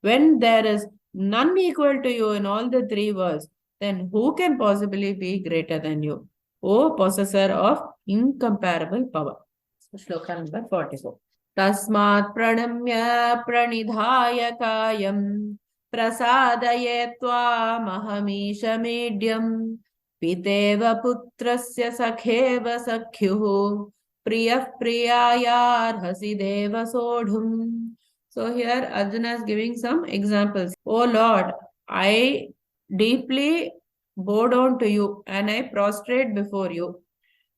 When there is none equal to you in all the three worlds, then who can possibly be greater than you, O possessor of incomparable power? So, shloka number 44. Tasmat pranamya pranidhaya kayam prasadaye tvamahamisha medyam piteva putrasya sakheva sakhyuh priyah priyayarhasi deva sodhum. So here Arjuna is giving some examples. Oh Lord, I deeply bow down to you and I prostrate before you,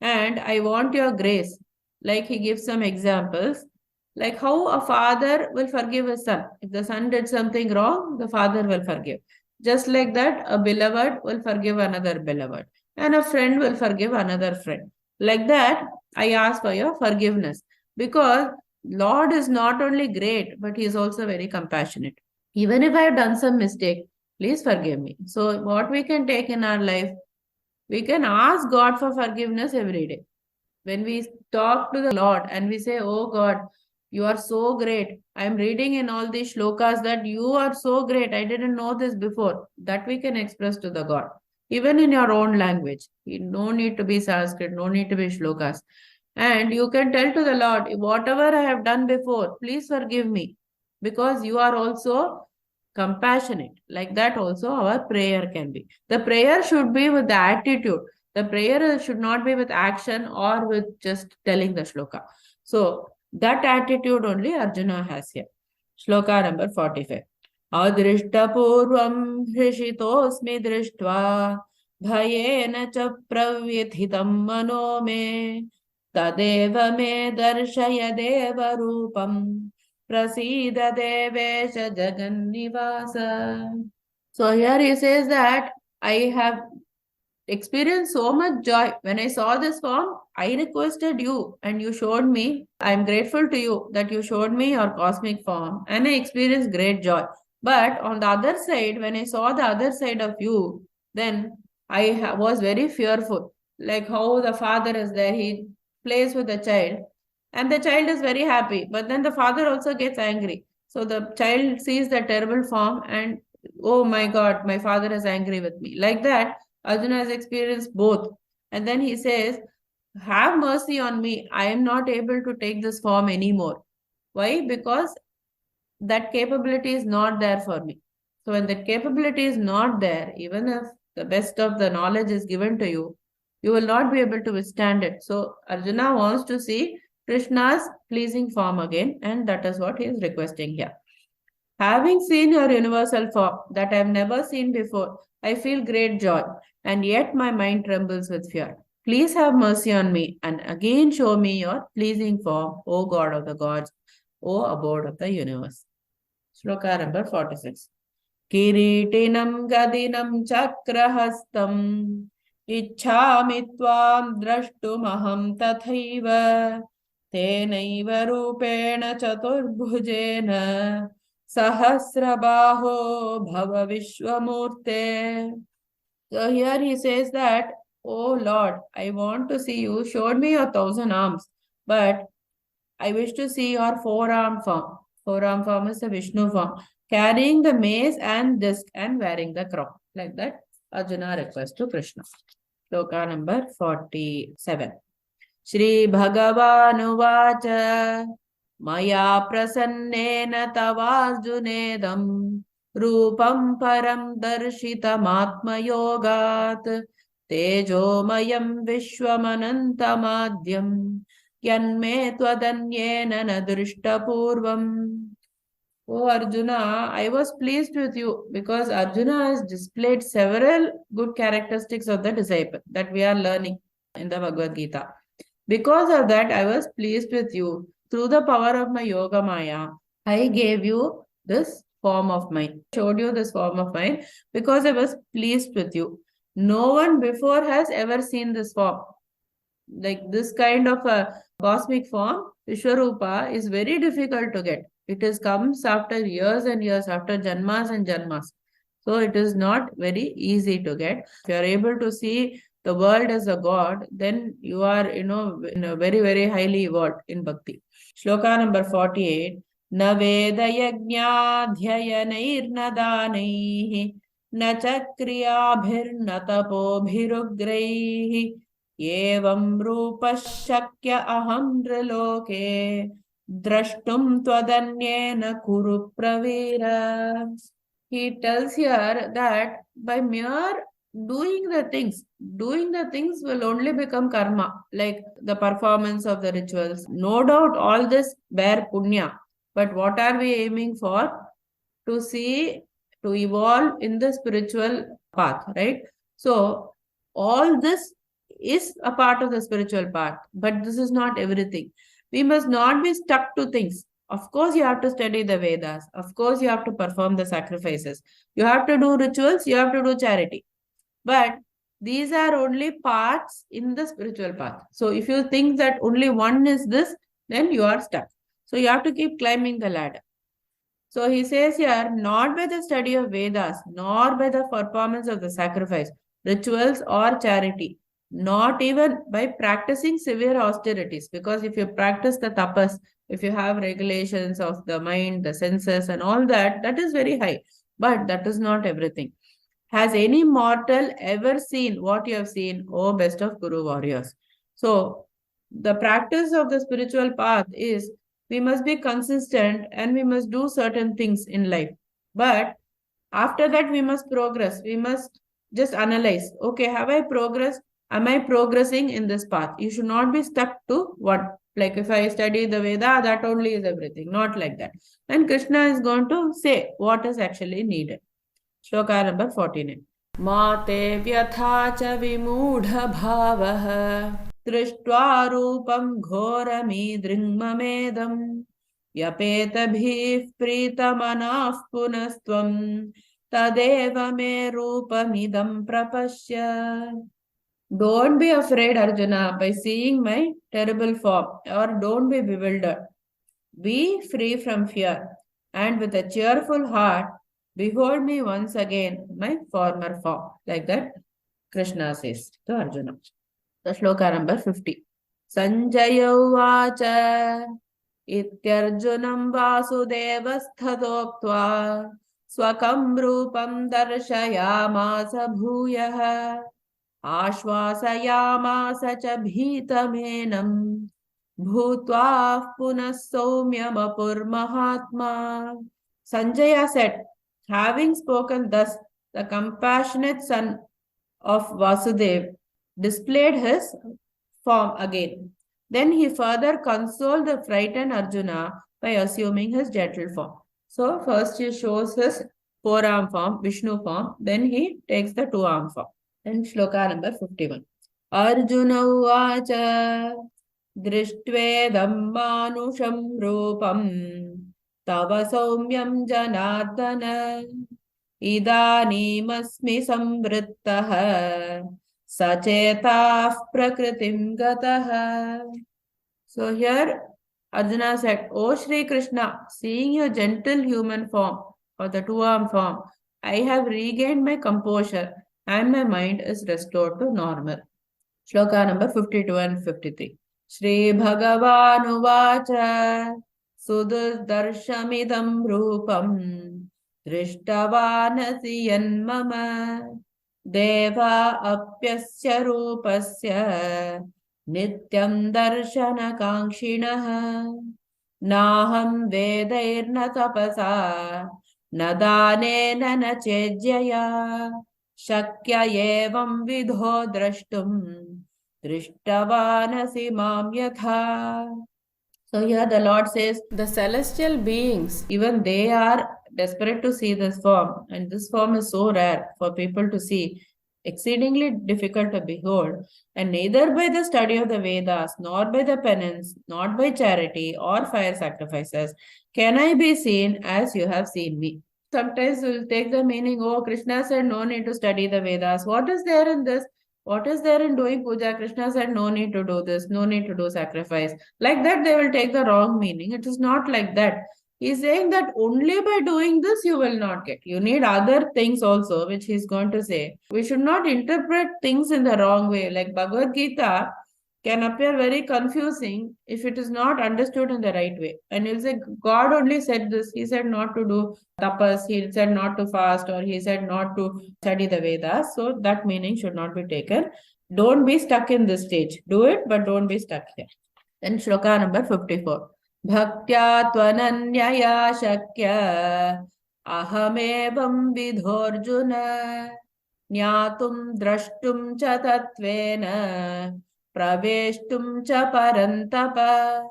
and I want your grace. Like he gives some examples, like how a father will forgive his son. If the son did something wrong, the father will forgive. Just like that, a beloved will forgive another beloved, and a friend will forgive another friend. Like that, I ask for your forgiveness, because Lord is not only great, but he is also very compassionate. Even if I have done some mistake, please forgive me. So what we can take in our life, we can ask God for forgiveness every day. When we talk to the Lord and we say, oh God, you are so great. I am reading in all these shlokas that you are so great. I didn't know this before. That we can express to the God. Even in your own language. No need to be Sanskrit, no need to be shlokas. And you can tell to the Lord, whatever I have done before, please forgive me. Because you are also compassionate. Like that also our prayer can be. The prayer should be with the attitude. The prayer should not be with action or with just telling the shloka. So that attitude only Arjuna has here. Shloka number 45. Adrishtapurvam hrishitosmi drishtva bhayena cha pravyathitam mano me tadeva me darshaya deva rupam prasida devesha jagannivasa. So here he says that I have experienced so much joy. When I saw this form, I requested you and you showed me. I'm grateful to you that you showed me your cosmic form and I experienced great joy. But on the other side, when I saw the other side of you, then I was very fearful. Like how the father is there, he plays with the child and the child is very happy. But then the father also gets angry. So the child sees the terrible form and, oh my God, my father is angry with me. Like that, Arjuna has experienced both. And then he says, have mercy on me. I am not able to take this form anymore. Why? Because that capability is not there for me. So when that capability is not there, even if the best of the knowledge is given to you, you will not be able to withstand it. So Arjuna wants to see Krishna's pleasing form again, and that is what he is requesting here. Having seen your universal form that I have never seen before, I feel great joy, and yet my mind trembles with fear. Please have mercy on me, and again show me your pleasing form, O God of the gods, O abode of the universe. Shloka number 46. Kiritinam gadinam chakrahastam ichhami tvam drashtumaham tathaiva tenaiva rupena chaturbhujena Sahasrabaho Bhava Vishwamurte. So here he says that, oh Lord, I want to see you. Showed me your 1,000 arms, but I wish to see your four-arm form. Four-arm form is the Vishnu form, carrying the mace and disc and wearing the crown. Like that, Arjuna requests to Krishna. Shloka number 47. Shri Bhagavan Maya prasannena tavārjunedam rūpam param darshitam atma yogat tejomayam vishwamanantamadhyam yanme tvadanyena nadrishta purvam. Oh Arjuna, I was pleased with you because Arjuna has displayed several good characteristics of the disciple that we are learning in the Bhagavad Gita. Because of that, I was pleased with you. Through the power of my yoga maya, I gave you this form of mine. Showed you this form of mine because I was pleased with you. No one before has ever seen this form. Like this kind of a cosmic form, Vishwarupa, is very difficult to get. It comes after years and years, after janmas and janmas. So it is not very easy to get. If you are able to see the world as a god, then you are, very, very highly evolved in bhakti. Shloka number 48. Na veda yajnadhyayanairna danaihi na chakriyabhir na tapobhirugraihi evam rupa shakya aham nriloke drashtum tvadanyena kuru pravira. He tells here that by mere doing the things will only become karma, like the performance of the rituals. No doubt all this bear punya, but what are we aiming for? To evolve in the spiritual path, right? So all this is a part of the spiritual path, but this is not everything. We must not be stuck to things. Of course, you have to study the Vedas. Of course, you have to perform the sacrifices. You have to do rituals. You have to do charity. But these are only parts in the spiritual path. So if you think that only one is this, then you are stuck. So you have to keep climbing the ladder. So he says here, not by the study of Vedas, nor by the performance of the sacrifice, rituals or charity, not even by practicing severe austerities. Because if you practice the tapas, if you have regulations of the mind, the senses and all that, that is very high. But that is not everything. Has any mortal ever seen what you have seen, O best of Guru warriors? So the practice of the spiritual path is we must be consistent and we must do certain things in life. But After that, we must progress. We must just analyze. Okay, have I progressed? Am I progressing in this path? You should not be stuck to what, like if I study the Veda, that only is everything. Not like that. And Krishna is going to say what is actually needed. Shloka number 49. Mate vyatha cha vimudha bhavah दृष्ट्वा रूपं घोरमीदृङ्ममेदम् यपेतभिः प्रीतमनाः पुनस्त्वं तदेव मे रूपमिदं प्रपश्य. Don't be afraid, Arjuna, by seeing my terrible form, or don't be bewildered. Be free from fear, and with a cheerful heart, behold me once again, my former form. Like that, Krishna says to Arjuna. The shloka number 50. Sanjaya uvacha ityarjunam vasudevasthatoktvā swakam rūpam darshayamasa bhūyah आश्वासयामास च भीतमेनं भूत्वा पुनः सौम्यमपुर्महात्मा. Sanjaya said, having spoken thus, the compassionate son of Vasudev displayed his form again. Then he further consoled the frightened Arjuna by assuming his gentle form. So first he shows his four-arm form, Vishnu form, then he takes the two-arm form. And shloka number 51. Arjuna uvacha drishtvedam manusham rupam tava saumyam janardana idanimasmi samvrittah sachetah prakritim gatah. So here Arjuna said, O Shri Krishna, seeing your gentle human form or the two-arm form, I have regained my composure and my mind is restored to normal. Shloka number 52 and 53. Shri Bhagavan uvacha sudurdarshamidam rupam drishtavanasi yanmama deva apyasya rupasya nityam darshana kangshinah naham vedairna tapasa nadanena na chejyaya shakya evam vidho drashtum drishtavanasi mam yatha. So here the Lord says, the celestial beings, even they are desperate to see this form, and this form is so rare for people to see, exceedingly difficult to behold, and neither by the study of the Vedas, nor by the penance, not by charity or fire sacrifices, can I be seen as you have seen me. Sometimes we'll take the meaning, oh, Krishna said no need to study the Vedas. What is there in this? What is there in doing puja? Krishna said no need to do this, no need to do sacrifice. Like that, they will take the wrong meaning. It is not like that. He's saying that only by doing this you will not get. You need other things also, which he's going to say. We should not interpret things in the wrong way. Like Bhagavad Gita can appear very confusing if it is not understood in the right way. And you'll say, God only said this. He said not to do tapas, he said not to fast, or he said not to study the Vedas. So that meaning should not be taken. Don't be stuck in this stage. Do it, but don't be stuck here. Then shloka number 54. Bhaktya tvananyaya shakya ahamevam vidhorjuna jnatum drashtum cha tatvena praveshtum cha parantapa.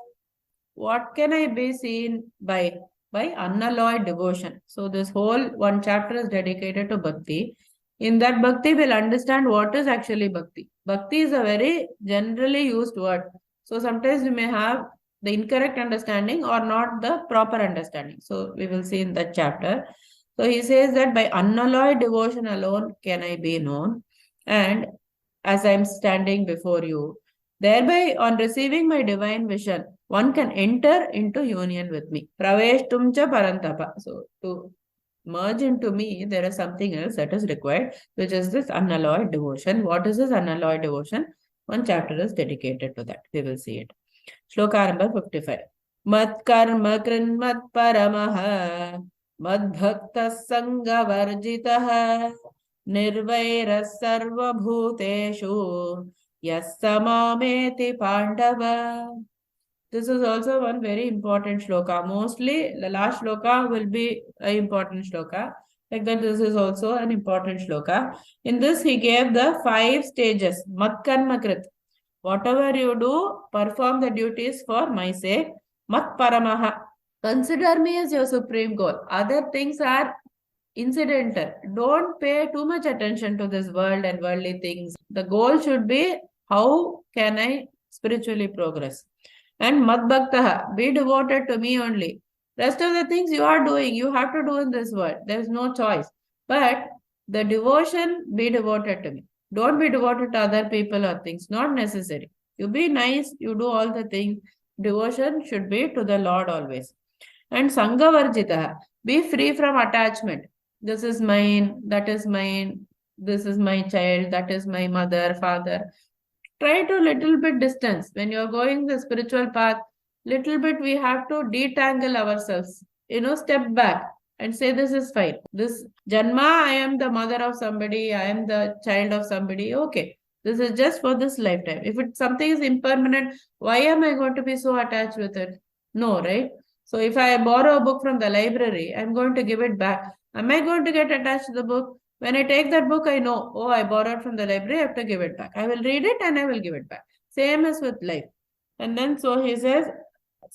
What can I be seen by? By unalloyed devotion. So this whole one chapter is dedicated to bhakti. In that bhakti, we'll understand what is actually bhakti. Bhakti is a very generally used word. So sometimes we may have the incorrect understanding or not the proper understanding. So we will see in that chapter. So he says that by unalloyed devotion alone can I be known. And as I am standing before you, thereby on receiving my divine vision, one can enter into union with me. Praveshtum cha parantapa. So to merge into me, there is something else that is required, which is this unalloyed devotion. What is this unalloyed devotion? One chapter is dedicated to that. We will see it. Shloka number 55. Mat karma krin mat paramaha mad bhakta sangha varjitaha nirvaira sarva bhuteshu yassamameti pandava. This is also one very important shloka. Mostly the last shloka will be an important shloka. Like that, this is also an important shloka. In this, he gave the 5 stages. Mat karma krit. Whatever you do, perform the duties for my sake. Mat paramaha. Consider me as your supreme goal. Other things are incidental. Don't pay too much attention to this world and worldly things. The goal should be, how can I spiritually progress? And mad bhaktaha, be devoted to me only. Rest of the things you are doing, you have to do in this world. There is no choice. But the devotion, be devoted to me. Don't be devoted to other people or things. Not necessary. You be nice, you do all the things. Devotion should be to the Lord always. And Sanghavarjita, be free from attachment. This is mine, that is mine, this is my child, that is my mother, father. Try to little bit distance. When you're going the spiritual path, little bit we have to detangle ourselves. Step back and say, this is fine. This Janma, I am the mother of somebody, I am the child of somebody. Okay. This is just for this lifetime. If something is impermanent, why am I going to be so attached with it? No, right? So if I borrow a book from the library, I'm going to give it back. Am I going to get attached to the book? When I take that book, I know, oh, I borrowed from the library, I have to give it back. I will read it and I will give it back. Same as with life. And then so he says,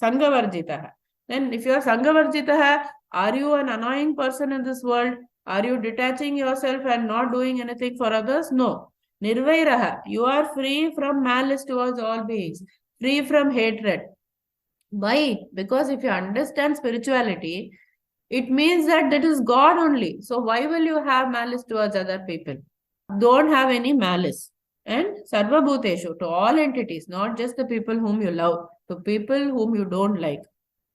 Sanghavarjitaha. Then if you are Sanghavarjitaha, are you an annoying person in this world? Are you detaching yourself and not doing anything for others? No. Nirvairaha. You are free from malice towards all beings. Free from hatred. Why? Because if you understand spirituality, it means that is God only. So why will you have malice towards other people? Don't have any malice. And Sarva Bhuteshu, to all entities, not just the people whom you love, to people whom you don't like.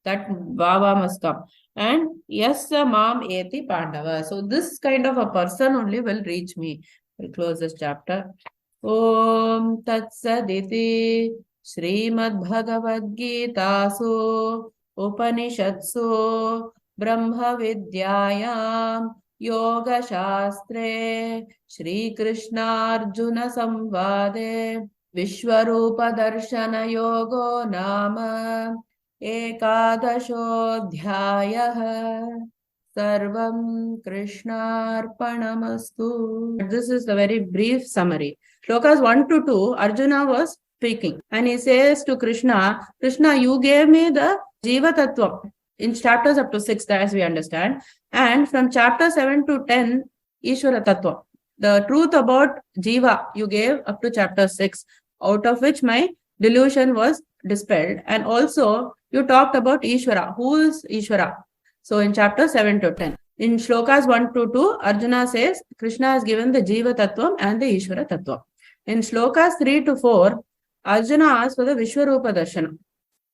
That Baba must come. And Yasya Mam Eti Pandava. So this kind of a person only will reach me. We'll close this chapter. Om Tat Saditi Srimad Bhagavad Gitasu Upanishadsu Brahma Vidyayam Yoga Shastre Shri Krishna Arjuna Samvade Vishwarupa Darshana Yogo Nama Ekadashodhyayah Sarvam Krishnarpanamastu. This is the very brief summary. Shlokas 1 to 2, Arjuna was speaking and he says to Krishna, Krishna, you gave me the Jiva Tattva in chapters up to 6, as we understand. And from chapter 7 to 10, Ishvara Tattva. The truth about Jiva you gave up to chapter 6, out of which my delusion was dispelled. And also you talked about Ishvara. Who is Ishvara? So in chapter 7 to 10. In shlokas 1 to 2, Arjuna says Krishna has given the Jiva Tattvam and the Ishvara Tattva. In shlokas 3 to 4, Arjuna asks for the Vishwarupa Darshana.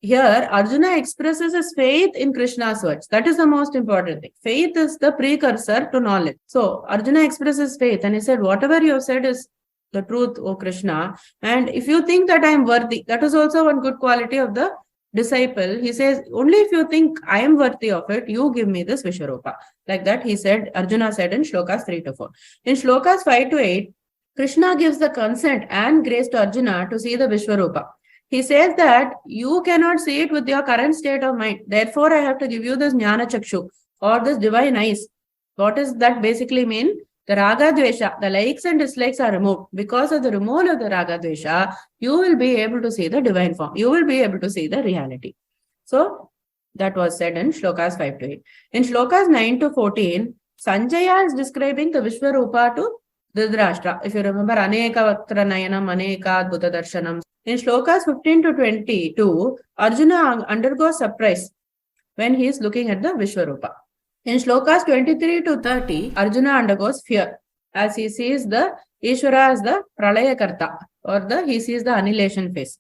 Here, Arjuna expresses his faith in Krishna's words. That is the most important thing. Faith is the precursor to knowledge. So, Arjuna expresses faith and he said, whatever you have said is the truth, O Krishna. And if you think that I am worthy, that is also one good quality of the disciple. He says, only if you think I am worthy of it, you give me this Vishwarupa. Like that, he said, Arjuna said in shlokas 3 to 4. In shlokas 5 to 8, Krishna gives the consent and grace to Arjuna to see the Vishwarupa. He says that you cannot see it with your current state of mind. Therefore, I have to give you this Jnana Chakshu or this divine eyes. What does that basically mean? The Raga Dvesha, the likes and dislikes are removed. Because of the removal of the Raga Dvesha, you will be able to see the divine form. You will be able to see the reality. So, that was said in shlokas 5 to 8. In shlokas 9 to 14, Sanjaya is describing the Vishwarupa to Dhritarashtra. If you remember, Aneka Vatra Nayanam, Aneka Adbhuta Darshanam. In shlokas 15 to 22, Arjuna undergoes surprise when he is looking at the Vishwarupa. In shlokas 23 to 30, Arjuna undergoes fear as he sees the Ishvara as the Pralaya Karta, or he sees the annihilation phase.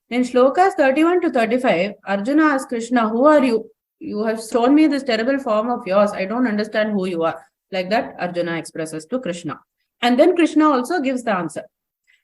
In shlokas 31 to 35, Arjuna asks Krishna, who are you? You have shown me this terrible form of yours. I don't understand who you are. Like that, Arjuna expresses to Krishna. And then Krishna also gives the answer.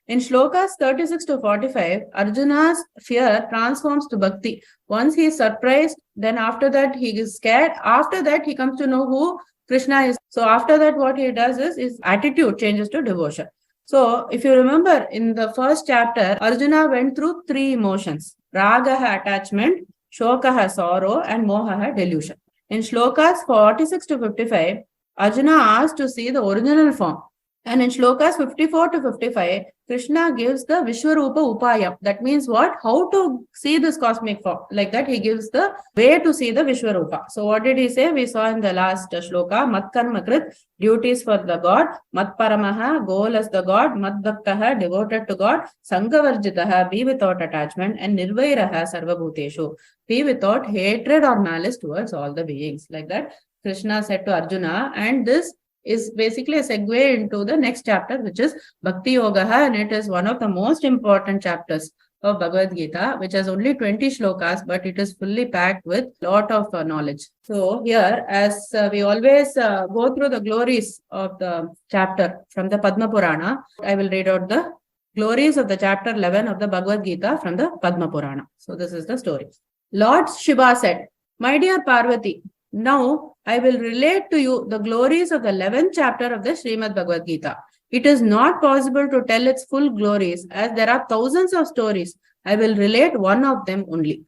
In shlokas 36 to 45, Arjuna's fear transforms to bhakti. Once he is surprised, then after that he is scared. After that, he comes to know who Krishna is. So after that, what he does is his attitude changes to devotion. So if you remember, in the first chapter, Arjuna went through 3 emotions. Ragaha, attachment, Shokaha, sorrow, and Mohaha, delusion. In shlokas 46 to 55, Arjuna asked to see the original form. And in shlokas 54 to 55, Krishna gives the Vishwarupa Upayam. That means what? How to see this cosmic form. Like that, he gives the way to see the Vishwarupa. So what did he say? We saw in the last shloka, Mat Karmakrit, duties for the God, Mat Paramaha, goal as the God, Mat Bhaktaha, devoted to God, Sangavarjitaha, be without attachment, and Nirvairaha, Sarvabhuteshu, be without hatred or malice towards all the beings. Like that, Krishna said to Arjuna, and this is basically a segue into the next chapter, which is Bhakti Yoga, and it is one of the most important chapters of Bhagavad Gita, which has only 20 shlokas, but it is fully packed with a lot of knowledge. So here, as we always go through the glories of the chapter from the Padma Purana, I will read out the glories of the chapter 11 of the Bhagavad Gita from the Padma Purana. So this is the story. Lord Shiva said, "My dear Parvati, now I will relate to you the glories of the 11th chapter of the Srimad Bhagavad Gita. It is not possible to tell its full glories as there are thousands of stories. I will relate one of them only.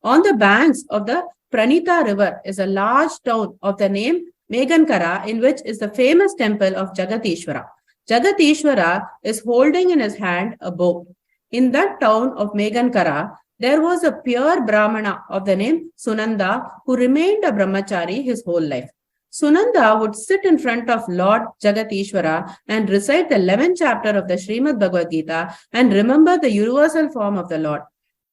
On the banks of the Pranita river is a large town of the name Megankara, in which is the famous temple of Jagatishvara. Jagatishvara is holding in his hand a bow. In that town of Megankara, there was a pure Brahmana of the name Sunanda who remained a brahmachari his whole life. Sunanda would sit in front of Lord Jagatishvara and recite the 11th chapter of the Srimad Bhagavad Gita and remember the universal form of the Lord.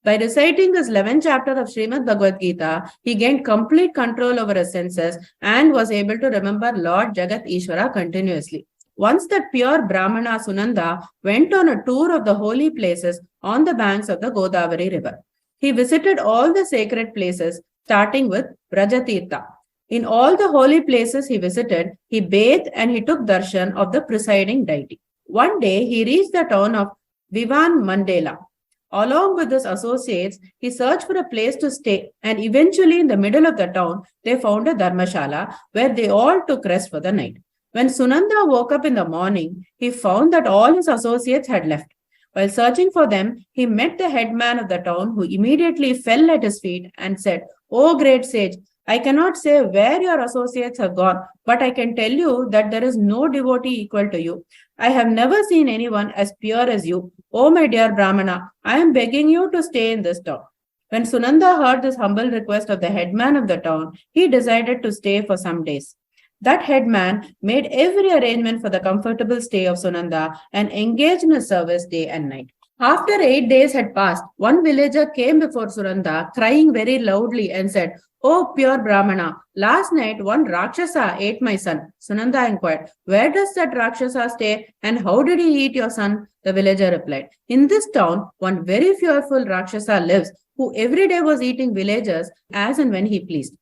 By reciting this 11th chapter of Srimad Bhagavad Gita, he gained complete control over his senses and was able to remember Lord Jagatishvara continuously. Once that pure Brahmana Sunanda went on a tour of the holy places on the banks of the Godavari river. He visited all the sacred places, starting with Brajatirtha. In all the holy places he visited, he bathed and he took darshan of the presiding deity. One day, he reached the town of Vivan Mandela. Along with his associates, he searched for a place to stay, and eventually in the middle of the town, they found a dharmashala where they all took rest for the night. When Sunanda woke up in the morning, he found that all his associates had left. While searching for them, he met the headman of the town, who immediately fell at his feet and said, "O great sage, I cannot say where your associates have gone, but I can tell you that there is no devotee equal to you. I have never seen anyone as pure as you. O my dear Brahmana, I am begging you to stay in this town." When Sunanda heard this humble request of the headman of the town, he decided to stay for some days. That headman made every arrangement for the comfortable stay of Sunanda and engaged in his service day and night. After 8 days had passed, one villager came before Sunanda, crying very loudly and said, "O pure Brahmana, last night one Rakshasa ate my son." Sunanda inquired, "Where does that Rakshasa stay and how did he eat your son?" The villager replied, "In this town, one very fearful Rakshasa lives, who every day was eating villagers as and when he pleased.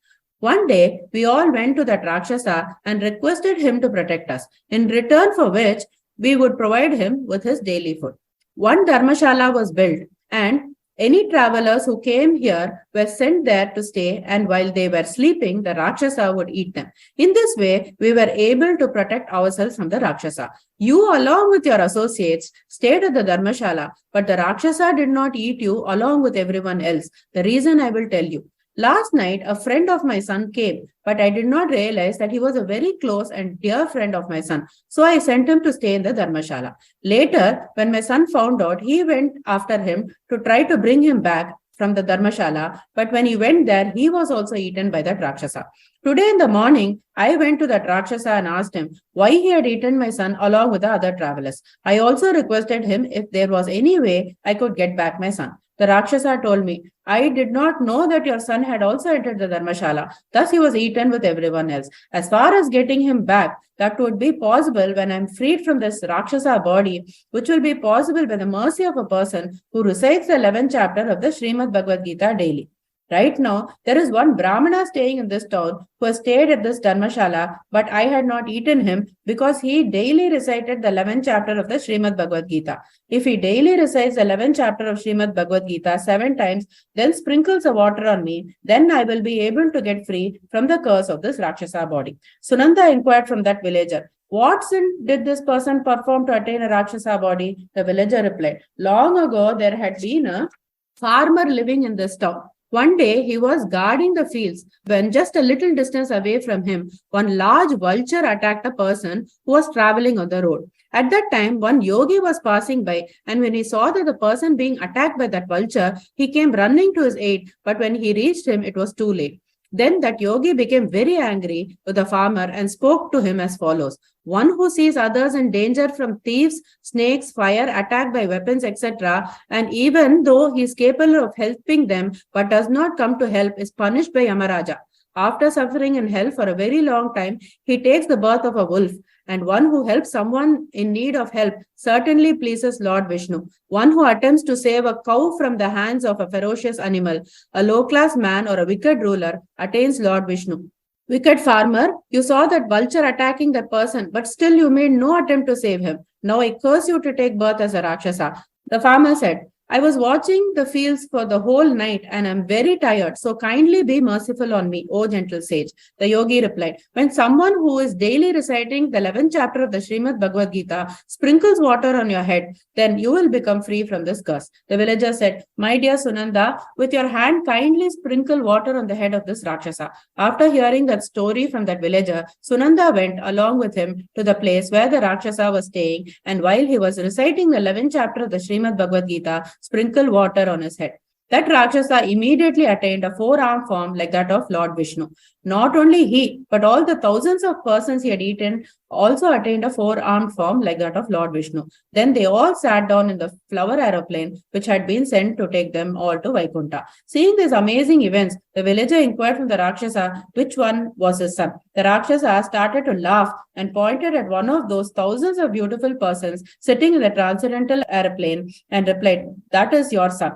One day, we all went to that Rakshasa and requested him to protect us, in return for which we would provide him with his daily food. One dharmashala was built, and any travelers who came here were sent there to stay, and while they were sleeping, the Rakshasa would eat them. In this way, we were able to protect ourselves from the Rakshasa. You, along with your associates, stayed at the dharmashala, but the Rakshasa did not eat you along with everyone else. The reason I will tell you. Last night, a friend of my son came, but I did not realize that he was a very close and dear friend of my son. So I sent him to stay in the dharmashala. Later, when my son found out, he went after him to try to bring him back from the dharmashala. But when he went there, he was also eaten by that Rakshasa. Today in the morning, I went to that Rakshasa and asked him why he had eaten my son along with the other travelers. I also requested him if there was any way I could get back my son. The Rakshasa told me, I did not know that your son had also entered the dharmashala. Thus, he was eaten with everyone else. As far as getting him back, that would be possible when I am freed from this Rakshasa body, which will be possible by the mercy of a person who recites the 11th chapter of the Srimad Bhagavad Gita daily. Right now, there is one Brahmana staying in this town who has stayed at this dharmashala, but I had not eaten him because he daily recited the 11th chapter of the Srimad Bhagavad Gita. If he daily recites the 11th chapter of Srimad Bhagavad Gita 7 times, then sprinkles the water on me, then I will be able to get free from the curse of this Rakshasa body. Sunanda inquired from that villager, what sin did this person perform to attain a Rakshasa body? The villager replied, long ago there had been a farmer living in this town. One day he was guarding the fields when just a little distance away from him, one large vulture attacked a person who was traveling on the road. At that time, one yogi was passing by, and when he saw that the person being attacked by that vulture, he came running to his aid, but when he reached him, it was too late. Then that yogi became very angry with the farmer and spoke to him as follows. One who sees others in danger from thieves, snakes, fire, attacked by weapons, etc., and even though he is capable of helping them but does not come to help, is punished by Yamaraja. After suffering in hell for a very long time, he takes the birth of a wolf. And one who helps someone in need of help certainly pleases Lord Vishnu. One who attempts to save a cow from the hands of a ferocious animal, a low-class man or a wicked ruler, attains Lord Vishnu. Wicked farmer, you saw that vulture attacking that person, but still you made no attempt to save him. Now I curse you to take birth as a Rakshasa. The farmer said, I was watching the fields for the whole night and am very tired, so kindly be merciful on me, O gentle sage. The yogi replied, when someone who is daily reciting the 11th chapter of the Srimad Bhagavad Gita sprinkles water on your head, then you will become free from this curse. The villager said, my dear Sunanda, with your hand kindly sprinkle water on the head of this Rakshasa. After hearing that story from that villager, Sunanda went along with him to the place where the Rakshasa was staying, and while he was reciting the 11th chapter of the Srimad Bhagavad Gita, sprinkle water on his head. That Rakshasa immediately attained a four-armed form like that of Lord Vishnu. Not only he, but all the thousands of persons he had eaten also attained a four-armed form like that of Lord Vishnu. Then they all sat down in the flower aeroplane which had been sent to take them all to Vaikuntha. Seeing these amazing events, the villager inquired from the Rakshasa which one was his son. The Rakshasa started to laugh and pointed at one of those thousands of beautiful persons sitting in the transcendental aeroplane and replied, that is your son.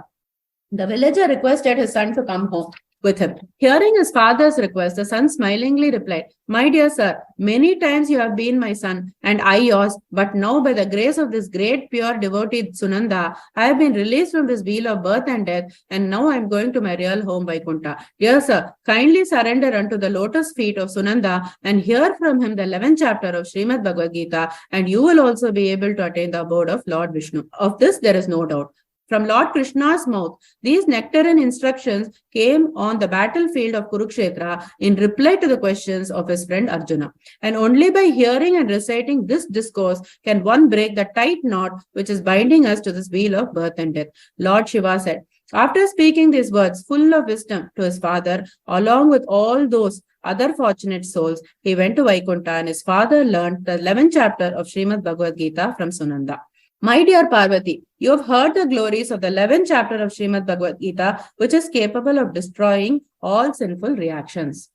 The villager requested his son to come home with him. Hearing his father's request, the son smilingly replied, my dear sir, many times you have been my son and I yours, but now by the grace of this great pure devotee Sunanda, I have been released from this wheel of birth and death, and now I am going to my real home Vaikuntha. Dear sir, kindly surrender unto the lotus feet of Sunanda and hear from him the 11th chapter of Srimad Bhagavad Gita, and you will also be able to attain the abode of Lord Vishnu. Of this there is no doubt. From Lord Krishna's mouth, these nectarine instructions came on the battlefield of Kurukshetra in reply to the questions of his friend Arjuna. And only by hearing and reciting this discourse can one break the tight knot which is binding us to this wheel of birth and death. Lord Shiva said, after speaking these words full of wisdom to his father, along with all those other fortunate souls, he went to Vaikuntha and his father learned the 11th chapter of Srimad Bhagavad Gita from Sunanda. My dear Parvati, you have heard the glories of the 11th chapter of Srimad Bhagavad Gita, which is capable of destroying all sinful reactions.